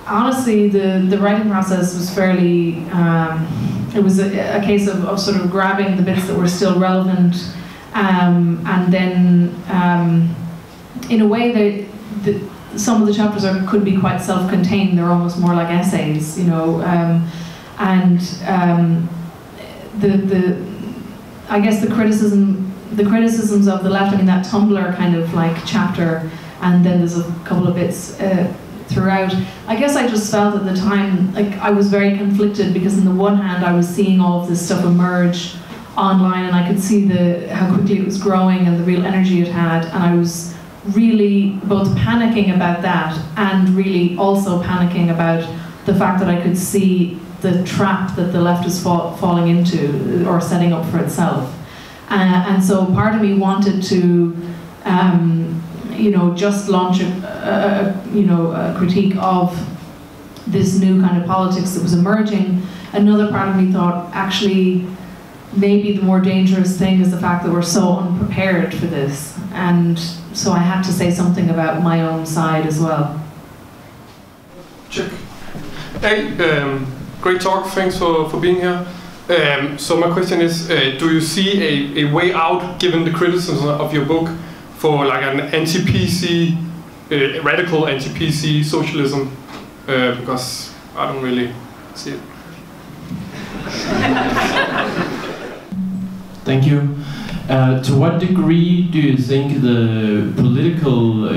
Speaker 2: honestly, the writing process was fairly. It was a case of sort of grabbing the bits that were still relevant, and then. In a way, some of the chapters could be quite self-contained. They're almost more like essays, you know. I guess the criticisms of the left. I mean, that Tumblr kind of like chapter, and then there's a couple of bits throughout. I guess I just felt at the time like I was very conflicted because on the one hand I was seeing all of this stuff emerge online, and I could see how quickly it was growing and the real energy it had, and I was really both panicking about that and really also panicking about the fact that I could see the trap that the left is falling into or setting up for itself. And so part of me wanted to just launch a critique of this new kind of politics that was emerging. Another part of me thought, actually, maybe the more dangerous thing is the fact that we're so unprepared for this. And so I had to say something about my own side as well.
Speaker 6: Check. Hey, great talk. Thanks for being here. So my question is, do you see a way out, given the criticism of your book, for like an anti-PC, radical anti-PC socialism? Because I don't really see it.
Speaker 7: Thank you. To what degree do you think the political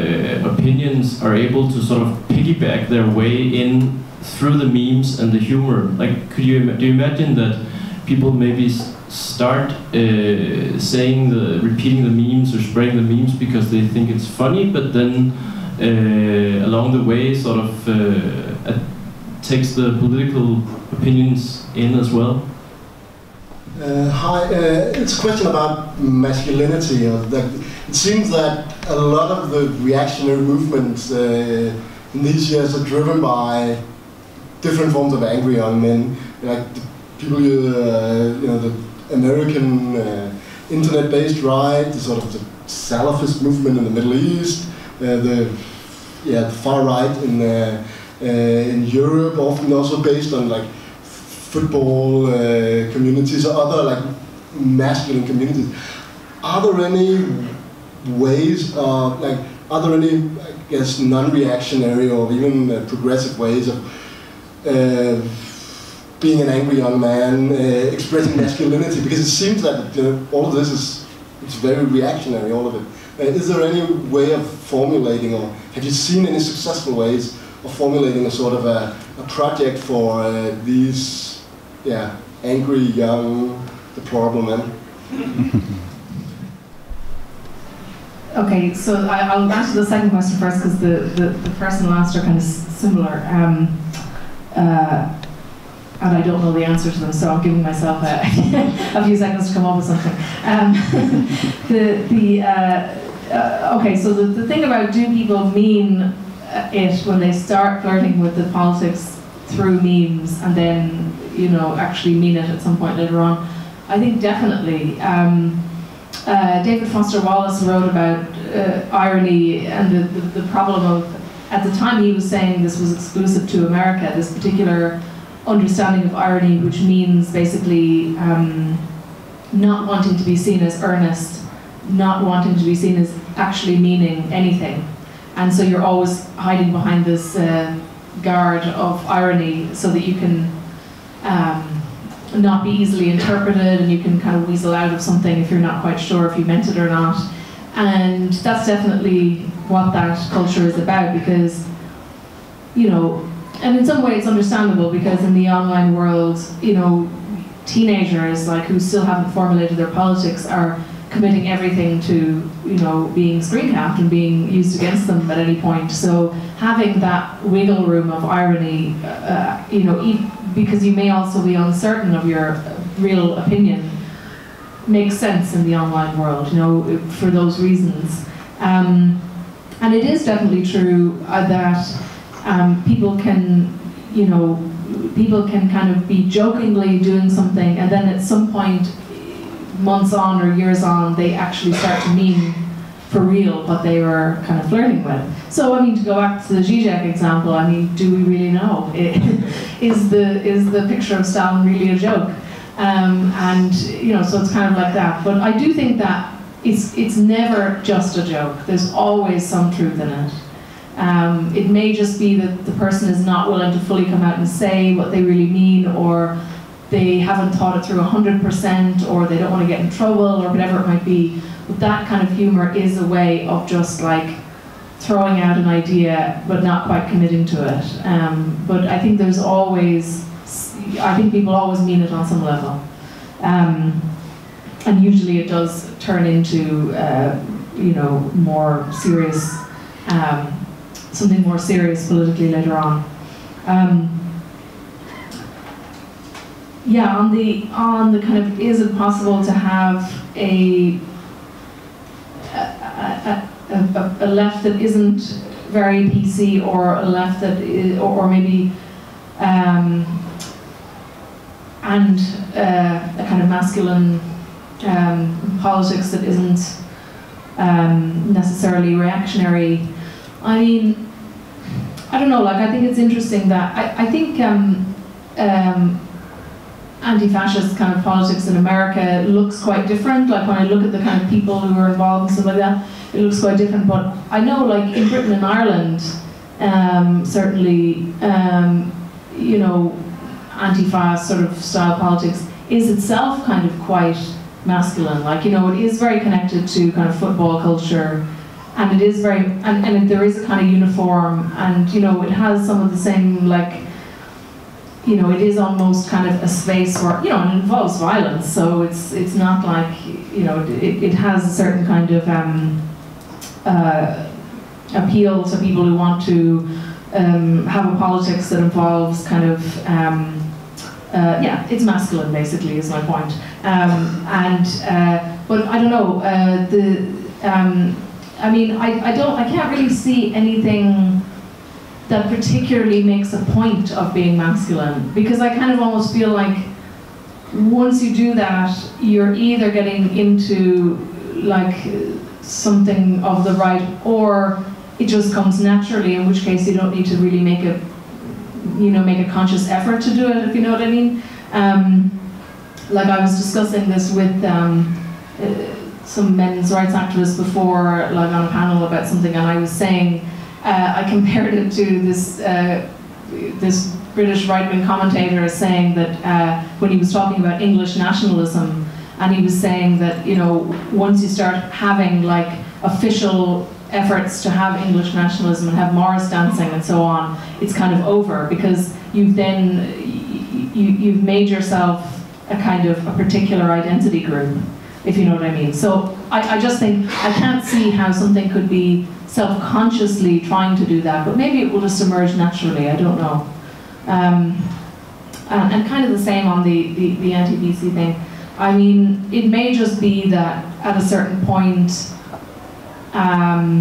Speaker 7: opinions are able to sort of piggyback their way in through the memes and the humor? Like, do you imagine that people maybe start repeating the memes or spreading the memes because they think it's funny, but then along the way sort of takes the political opinions in as well?
Speaker 8: Hi, it's a question about masculinity. It seems that a lot of the reactionary movements in these years are driven by different forms of angry young men, like the people, the American internet-based right, the sort of the Salafist movement in the Middle East, the far right in Europe, often also based on like football communities or other like masculine communities. Are there any ways of are there any, I guess, non-reactionary or even progressive ways of being an angry young man, expressing masculinity? Because it seems that all of this it's very reactionary, all of it. Is there any way of formulating, or have you seen any successful ways of formulating a sort of a project for these angry young deplorable men?
Speaker 2: Okay, so I'll answer the second question first, because the first and last are kind of similar. And I don't know the answer to them, so I'm giving myself a few seconds to come up with something. Okay, so the thing about, do people mean it when they start flirting with the politics through memes and then, actually mean it at some point later on? I think definitely. David Foster Wallace wrote about irony and the problem of, at the time he was saying this was exclusive to America, this particular understanding of irony, which means basically not wanting to be seen as earnest, not wanting to be seen as actually meaning anything. And so you're always hiding behind this guard of irony so that you can not be easily interpreted, and you can kind of weasel out of something if you're not quite sure if you meant it or not. And that's definitely what that culture is about, because, and in some way it's understandable, because in the online world, teenagers who still haven't formulated their politics are committing everything to, being screen capped and being used against them at any point. So having that wiggle room of irony, because you may also be uncertain of your real opinion, makes sense in the online world, for those reasons. And it is definitely true that people can kind of be jokingly doing something, and then at some point, months on or years on, they actually start to mean for real what they were kind of flirting with. So, to go back to the Zizek example, do we really know? Is the picture of Stalin really a joke? So it's kind of like that. But I do think that it's never just a joke. There's always some truth in it. It may just be that the person is not willing to fully come out and say what they really mean, or they haven't thought it through 100%, or they don't want to get in trouble, or whatever it might be. But that kind of humor is a way of just throwing out an idea but not quite committing to it. But I think people always mean it on some level. and usually it does turn into more serious, something more serious politically later on. Yeah, on the kind of, is it possible to have a left that isn't very PC, or a left that is, or maybe and a kind of masculine politics that isn't necessarily reactionary. I mean, I don't know, like, I think it's interesting that I think anti-fascist kind of politics in America looks quite different. Like, when I look at the kind of people who are involved and stuff like that, it looks quite different. But I know, like, in Britain and Ireland, certainly, you know, anti-fascist sort of style politics is itself kind of quite masculine. Like, you know, it is very connected to kind of football culture, and it is very, and there is a kind of uniform, and, you know, it has some of the same, like, you know, it is almost kind of a space where, you know, and it involves violence, so it's not like, you know, it has a certain kind of appeal to people who want to have a politics that involves kind of, yeah, it's masculine, basically, is my point. But I don't know, I mean, I can't really see anything that particularly makes a point of being masculine, because I kind of almost feel like once you do that, you're either getting into like something of the right, or it just comes naturally, in which case you don't need to really make a, you know, make a conscious effort to do it, if you know what I mean. Like, I was discussing this with some men's rights activists before, like on a panel about something, and I was saying, I compared it to this this British right-wing commentator saying that when he was talking about English nationalism, and he was saying that, you know, once you start having like official efforts to have English nationalism and have Morris dancing and so on, it's kind of over, because you've then you've made yourself a kind of a particular identity group, if you know what I mean. So I just think I can't see how something could be self-consciously trying to do that, but maybe it will just emerge naturally, I don't know. And kind of the same on the anti-PC thing. I mean, it may just be that at a certain point, a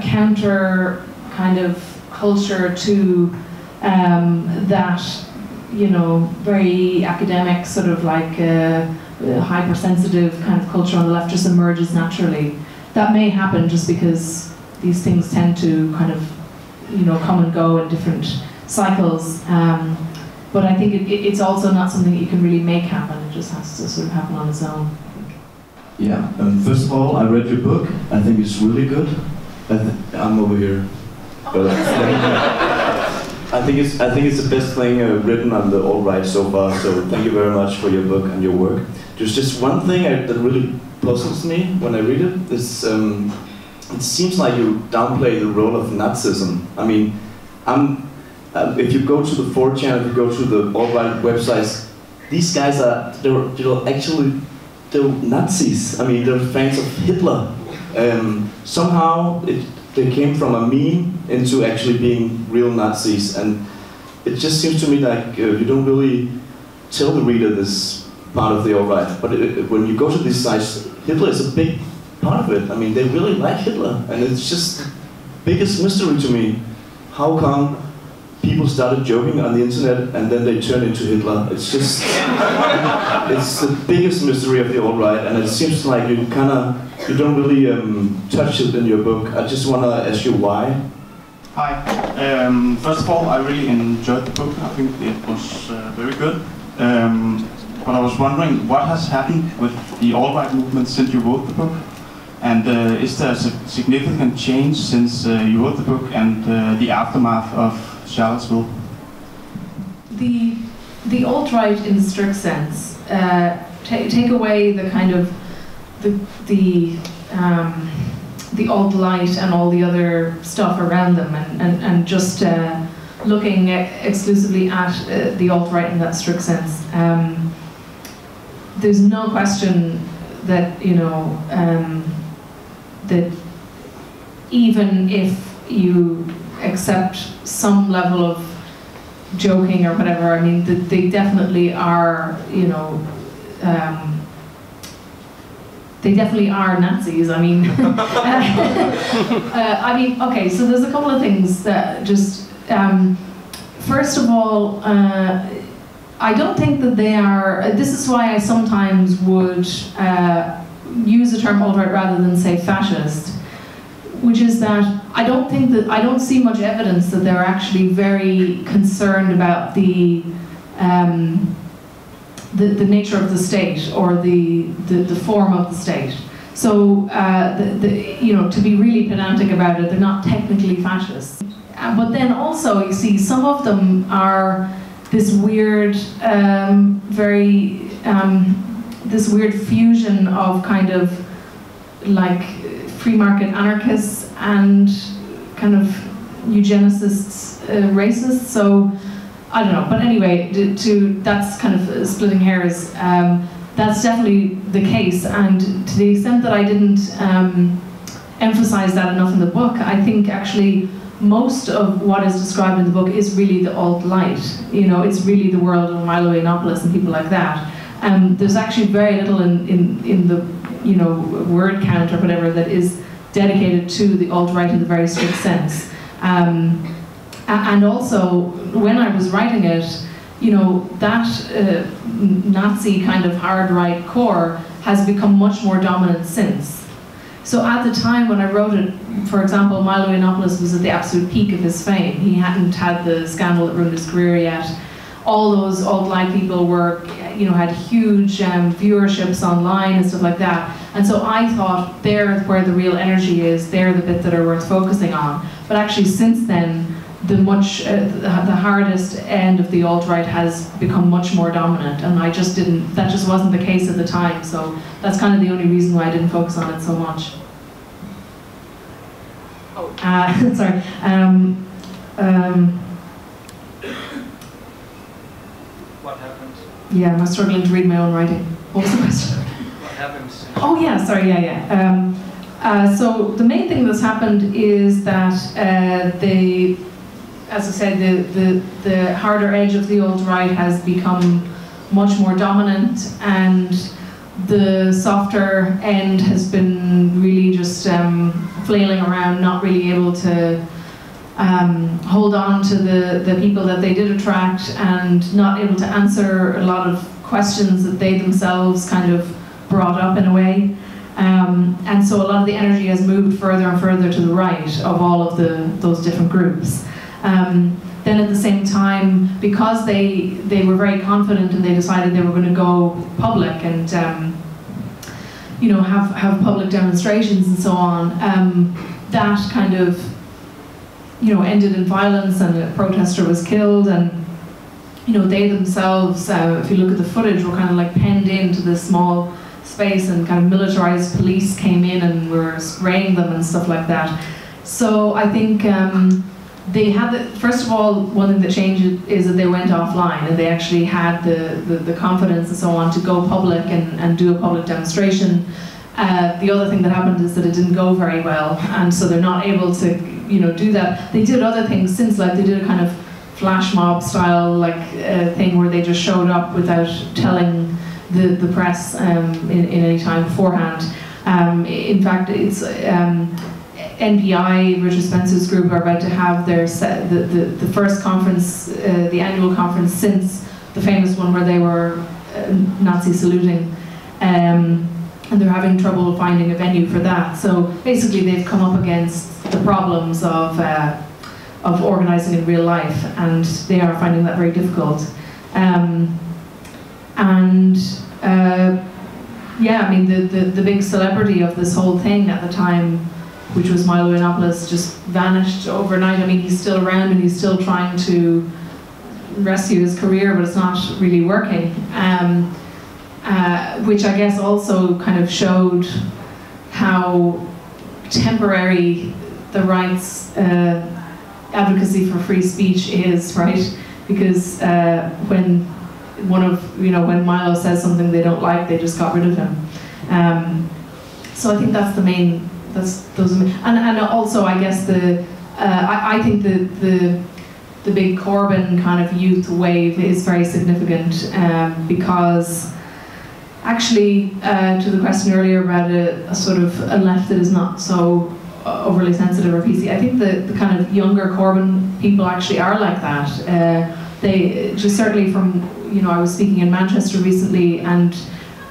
Speaker 2: counter kind of culture to that, you know, very academic sort of like hypersensitive kind of culture on the left just emerges naturally. That may happen just because these things tend to kind of, you know, come and go in different cycles. But I think it's also not something that you can really make happen. It just has to sort of happen on its own.
Speaker 9: Yeah. First of all, I read your book. I think it's really good. I'm over here. I think it's the best thing written on the alt-right so far. So thank you very much for your book and your work. There's just one thing that really puzzles me when I read it. It's, it seems like you downplay the role of Nazism. I mean, if you go to the 4chan, if you go to the alt-right websites, these guys they're Nazis. I mean, they're fans of Hitler. Somehow they came from a meme into actually being real Nazis, and it just seems to me like you don't really tell the reader this part of the alt-right. But when you go to these sites, Hitler is a big part of it. I mean, they really like Hitler, and it's just biggest mystery to me. How come people started joking on the internet and then they turned into Hitler? It's just, it's the biggest mystery of the alt-right, and it seems like you don't really touch it in your book. I just want to ask you why.
Speaker 4: Hi. First of all, I really enjoyed the book. I think it was very good. But I was wondering what has happened with the alt-right movement since you wrote the book, and is there a significant change since you wrote the book and the aftermath of Charlottesville?
Speaker 2: The alt-right, in the strict sense, take away the kind of the alt-light and all the other stuff around them, and just looking exclusively at the alt-right in that strict sense. there's no question that, you know, that even if you accept some level of joking or whatever, I mean, they definitely are, you know, they definitely are Nazis. I mean, I mean, okay. So there's a couple of things that just, first of all, I don't think that they are. This is why I sometimes would use the term alt-right rather than say fascist, which is that I don't see much evidence that they're actually very concerned about the nature of the state or the form of the state. So you know, to be really pedantic about it, they're not technically fascists. But then also, you see, some of them are this weird, this weird fusion of kind of like free market anarchists and kind of eugenicists, racists. So I don't know. But anyway, that's kind of splitting hairs. That's definitely the case. And to the extent that I didn't emphasize that enough in the book, I think actually most of what is described in the book is really the alt-light. You know, it's really the world of Milo Yiannopoulos and people like that. There's actually very little in the, you know, word count or whatever that is dedicated to the alt-right in the very strict sense. And also, when I was writing it, you know, that Nazi kind of hard right core has become much more dominant since. So at the time when I wrote it, for example, Milo Yiannopoulos was at the absolute peak of his fame. He hadn't had the scandal that ruined his career yet. All those alt-right people were, you know, had huge viewerships online and stuff like that. And so I thought they're where the real energy is. They're the bit that are worth focusing on. But actually, since then, the hardest end of the alt-right has become much more dominant, and I just didn't. That just wasn't the case at the time. So that's kind of the only reason why I didn't focus on it so much. Sorry.
Speaker 10: What happened?
Speaker 2: Yeah, I'm struggling to read my own writing. What was the question?
Speaker 10: What happened?
Speaker 2: Oh yeah, sorry, yeah. So the main thing that's happened is that as I said, the harder edge of the alt-right has become much more dominant, and the softer end has been really just flailing around, not really able to hold on to the people that they did attract, and not able to answer a lot of questions that they themselves kind of brought up in a way. And so a lot of the energy has moved further and further to the right of all of those different groups. Then at the same time, because they were very confident and they decided they were going to go public and you know, have public demonstrations and so on, that kind of, you know, ended in violence, and a protester was killed, and you know, they themselves, if you look at the footage, were kind of like penned into this small space, and kind of militarized police came in and were spraying them and stuff like that. So I think they had, first of all, one thing that changed is that they went offline, and they actually had the confidence and so on to go public and do a public demonstration. The other thing that happened is that it didn't go very well, and so they're not able to, you know, do that. They did other things since, like they did a kind of flash mob style like thing where they just showed up without telling the press in any time beforehand. In fact, it's NPI, Richard Spencer's group, are about to have their the first conference, the annual conference since the famous one where they were Nazi saluting, and they're having trouble finding a venue for that. So basically, they've come up against the problems of organising in real life, and they are finding that very difficult. Yeah, I mean, the big celebrity of this whole thing at the time, which was Milo Yiannopoulos, just vanished overnight. I mean, he's still around and he's still trying to rescue his career, but it's not really working. Which I guess also kind of showed how temporary the right's advocacy for free speech is, right? Because when when Milo says something they don't like, they just got rid of him. So I think that's the main. And also I guess I think the big Corbyn kind of youth wave is very significant because actually to the question earlier about a sort of a left that is not so overly sensitive or PC, I think the kind of younger Corbyn people actually are like that. They just certainly from, I was speaking in Manchester recently, and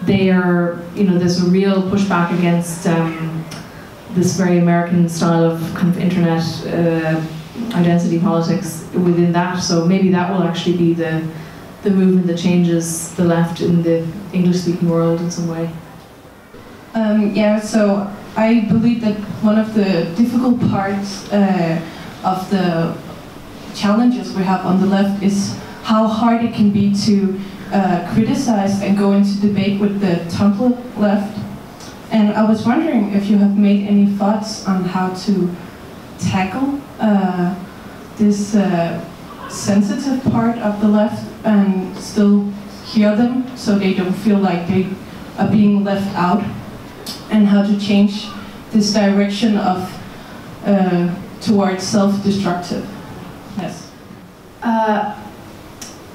Speaker 2: they are, there's a real pushback against this very American style of kind of internet identity politics within that. So maybe that will actually be the movement that changes the left in the English-speaking world in some way.
Speaker 11: Yeah, so I believe that one of the difficult parts of the challenges we have on the left is how hard it can be to criticize and go into debate with the template left. And I was wondering if you have made any thoughts on how to tackle this sensitive part of the left and still hear them so they don't feel like they are being left out, and how to change this direction of towards self-destructive. Yes.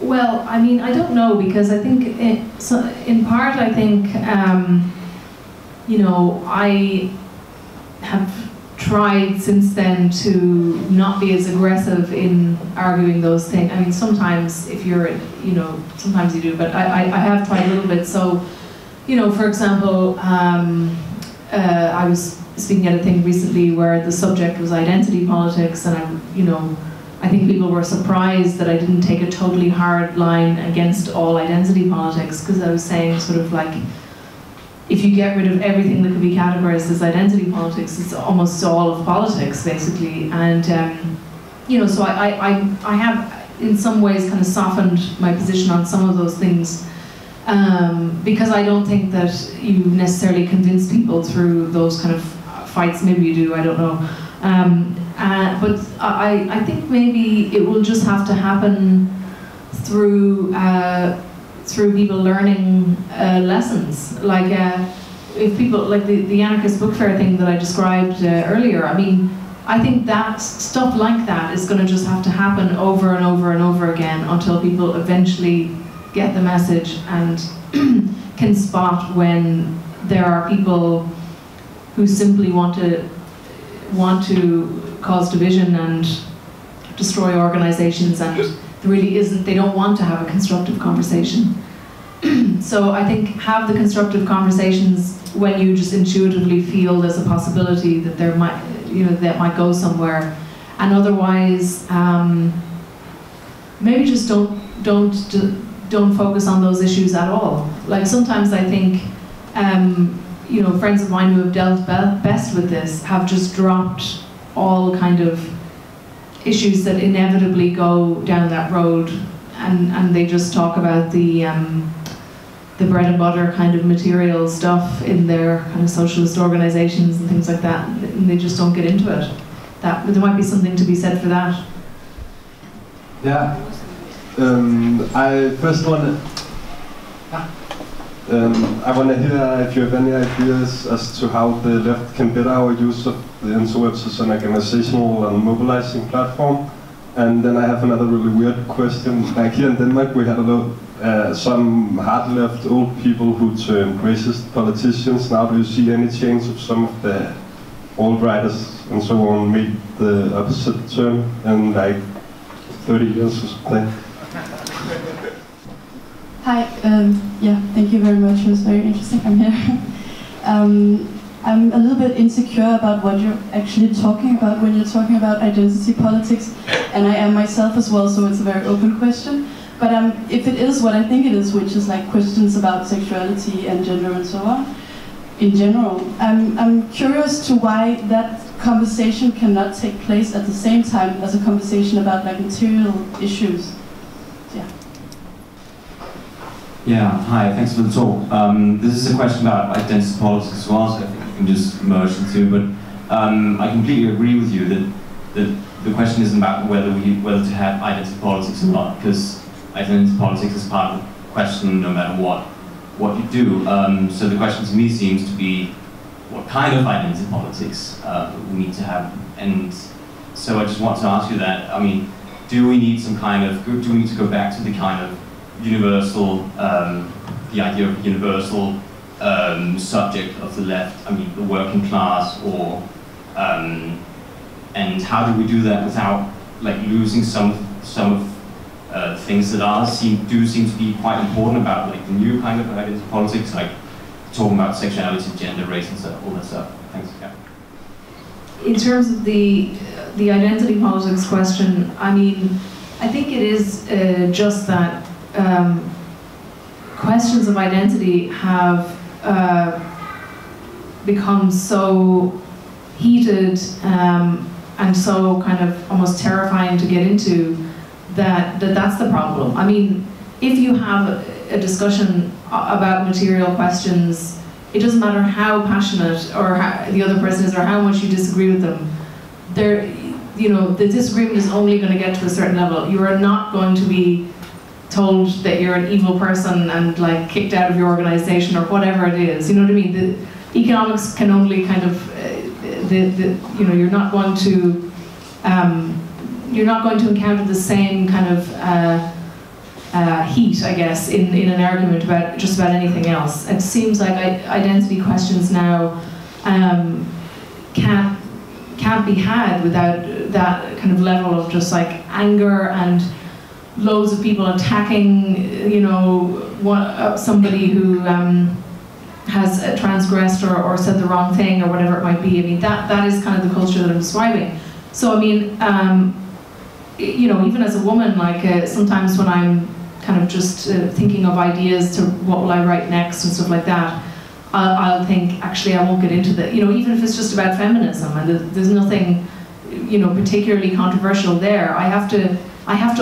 Speaker 2: Well, I mean, I don't know, because I think in part I think I have tried since then to not be as aggressive in arguing those things. I mean, sometimes if you're, sometimes you do, but I have tried a little bit. So, for example, I was speaking at a thing recently where the subject was identity politics, and I think people were surprised that I didn't take a totally hard line against all identity politics, because I was saying sort of like, if you get rid of everything that could be categorized as identity politics, it's almost all of politics, basically. And, so I have, in some ways, kind of softened my position on some of those things, because I don't think that you necessarily convince people through those kind of fights. Maybe you do, I don't know. But I think maybe it will just have to happen through people learning lessons. Like if people, like the anarchist book fair thing that I described earlier, I mean, I think that stuff like that is going to just have to happen over and over and over again until people eventually get the message and can spot when there are people who simply want to cause division and destroy organizations, and they don't want to have a constructive conversation. So I think have the constructive conversations when you just intuitively feel there's a possibility that there might, that might go somewhere, and otherwise maybe just don't focus on those issues at all. Like sometimes I think friends of mine who have dealt best with this have just dropped all kind of issues that inevitably go down that road, and they just talk about the bread and butter kind of material stuff in their kind of socialist organizations and things like that, and they just don't get into it. There might be something to be said for that.
Speaker 12: Yeah. I first want to hear if you have any ideas as to how the left can better our use of the interwebs as an organizational and mobilizing platform. And then I have another really weird question. Like here in Denmark, we had some hard left old people who turned racist politicians. Now do you see any change of some of the alt-righters and so on made the opposite turn in like 30 years or something?
Speaker 11: Hi, yeah, thank you very much. It was very interesting. I'm here. I'm a little bit insecure about what you're actually talking about when you're talking about identity politics, and I am myself as well, so it's a very open question. But if it is what I think it is, which is like questions about sexuality and gender and so on, in general, I'm curious to why that conversation cannot take place at the same time as a conversation about like material issues.
Speaker 13: Yeah, hi, thanks for the talk. This is a question about identity politics as well, so I think you can just merge the two, but I completely agree with you that the question isn't about whether to have identity politics or not, because identity politics is part of question no matter what you do. So the question to me seems to be, what kind of identity politics we need to have? And so I just want to ask you that. I mean, do we need to go back to the kind of universal, the idea of universal subject of the left? I mean, the working class, or and how do we do that without like losing some of things that do seem to be quite important about like the new kind of identity politics, like talking about sexuality, gender, race, and stuff, all that stuff. Thanks. Yeah.
Speaker 2: In terms of the identity politics question, I mean, I think it is just that questions of identity have become so heated and so kind of almost terrifying to get into that's the problem. I mean, if you have a discussion about material questions, it doesn't matter how passionate or how the other person is or how much you disagree with them. The disagreement is only going to get to a certain level. You are not going to be told that you're an evil person and like kicked out of your organization or whatever it is. You know what I mean? The economics can only kind of you're not going to encounter the same kind of heat, I guess, in an argument about just about anything else. It seems like identity questions now can't be had without that kind of level of just like anger and loads of people attacking, somebody who has transgressed or said the wrong thing or whatever it might be. I mean, that is kind of the culture that I'm describing. So I mean, even as a woman, like sometimes when I'm kind of just thinking of ideas to what will I write next and stuff like that, I'll think, actually I won't get into that. Even if it's just about feminism and there's nothing, particularly controversial there, I have to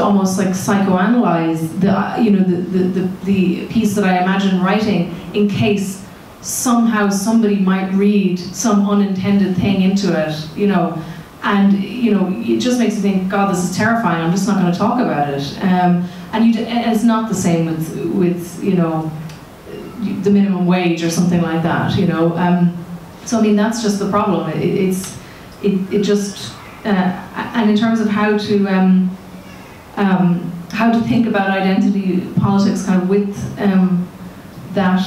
Speaker 2: almost like psychoanalyze the piece that I imagine writing in case somehow somebody might read some unintended thing into it, and it just makes you think, God, this is terrifying. I'm just not going to talk about it. And it's not the same with the minimum wage or something like that. So I mean, that's just the problem. It just and in terms of how to think about identity politics, kind of with that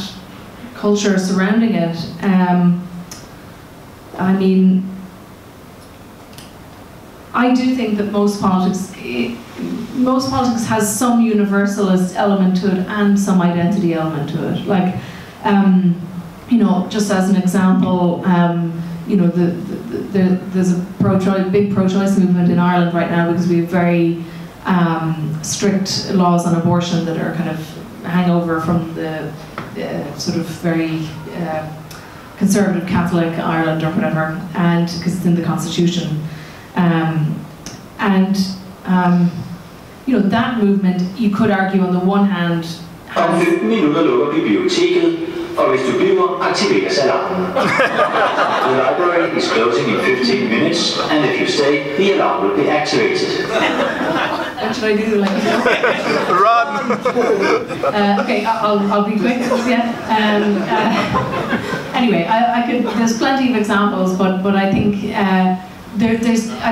Speaker 2: culture surrounding it. I mean, I do think that most politics has some universalist element to it and some identity element to it. Like, just as an example, there's a big pro-choice movement in Ireland right now because we have very strict laws on abortion that are kind of hangover from the sort of very conservative Catholic Ireland or whatever, and because it's in the Constitution. That movement, you could argue on the one hand,
Speaker 14: Om 15 minutter lukker biblioteket, og hvis du bliver, aktiveres alarmen. The library is closing in 15 minutes, and if you stay, the alarm will be activated.
Speaker 2: What should I do? Like,
Speaker 6: Run!
Speaker 2: Okay, I'll be quick. Anyway, I could. There's plenty of examples, but I think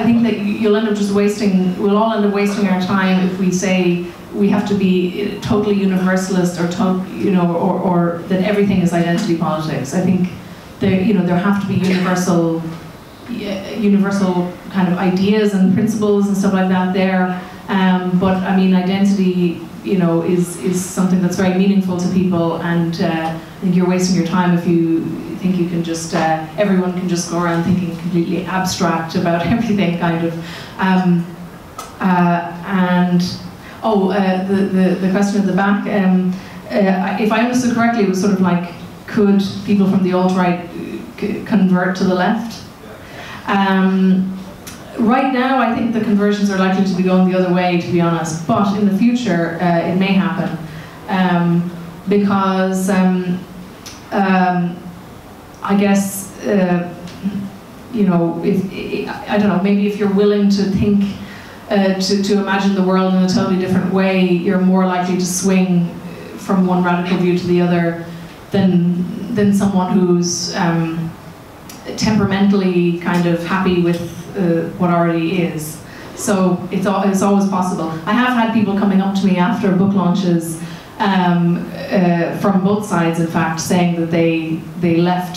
Speaker 2: I think that you'll end up just wasting. We'll all end up wasting our time if we say we have to be totally universalist or that everything is identity politics. I think there have to be universal kind of ideas and principles and stuff like that there. But I mean, identity, is something that's very meaningful to people, and I think you're wasting your time if you think you can just everyone can just go around thinking completely abstract about everything, kind of. The question at the back. If I understood correctly, it was sort of like, could people from the alt-right convert to the left? Right now, I think the conversions are likely to be going the other way, to be honest. But in the future, it may happen because I guess I don't know. Maybe if you're willing to think, to imagine the world in a totally different way, you're more likely to swing from one radical view to the other than someone who's temperamentally kind of happy with what already is. So it's always possible. I have had people coming up to me after book launches from both sides, in fact, saying that they left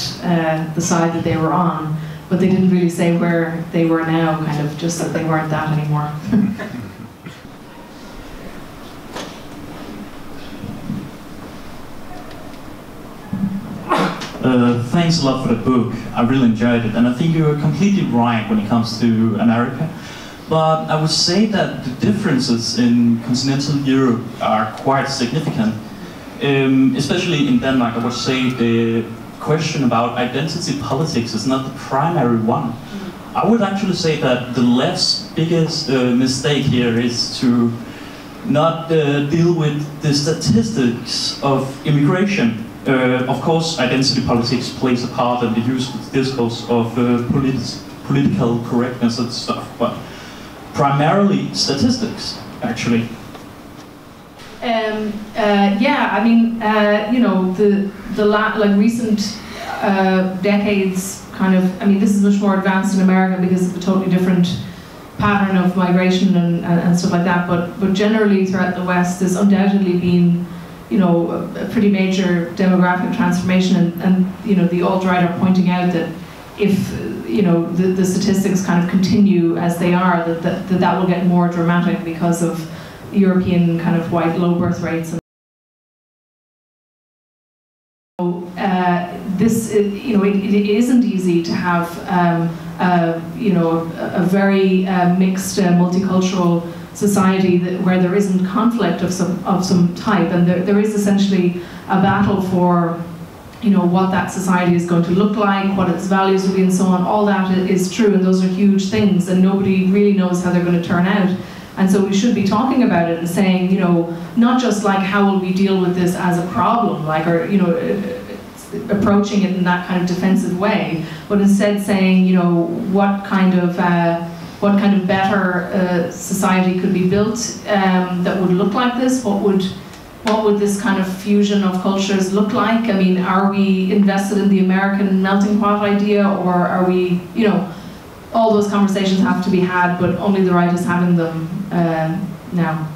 Speaker 2: the side that they were on, but they didn't really say where they were now, kind of just that they weren't that anymore.
Speaker 15: Thanks a lot for the book. I really enjoyed it, and I think you were completely right when it comes to America. But I would say that the differences in continental Europe are quite significant. Especially in Denmark, I would say the question about identity politics is not the primary one. I would actually say that the left's biggest mistake here is to not deal with the statistics of immigration. Of course, identity politics plays a part in the discourse of political correctness and stuff, but primarily statistics, actually.
Speaker 2: Yeah, I mean, you know, like recent decades, kind of. I mean, this is much more advanced in America because of a totally different pattern of migration and stuff like that. But generally throughout the West, there's undoubtedly been, you know, a pretty major demographic transformation, and you know, the alt-right are pointing out that if you know the statistics kind of continue as they are, that will get more dramatic because of European kind of white low birth rates. This, you know, it isn't easy to have you know, a very mixed multicultural society where there isn't conflict of some type, and there is essentially a battle for, you know, what that society is going to look like, what its values will be, and so on. All that is true, and those are huge things, and nobody really knows how they're going to turn out. And so we should be talking about it and saying, you know, not just like how will we deal with this as a problem, like, or you know, approaching it in that kind of defensive way, but instead saying, you know, what kind of better society could be built that would look like this? What would this kind of fusion of cultures look like? I mean, are we invested in the American melting pot idea, or are we, you know, all those conversations have to be had, but only the right is having them now.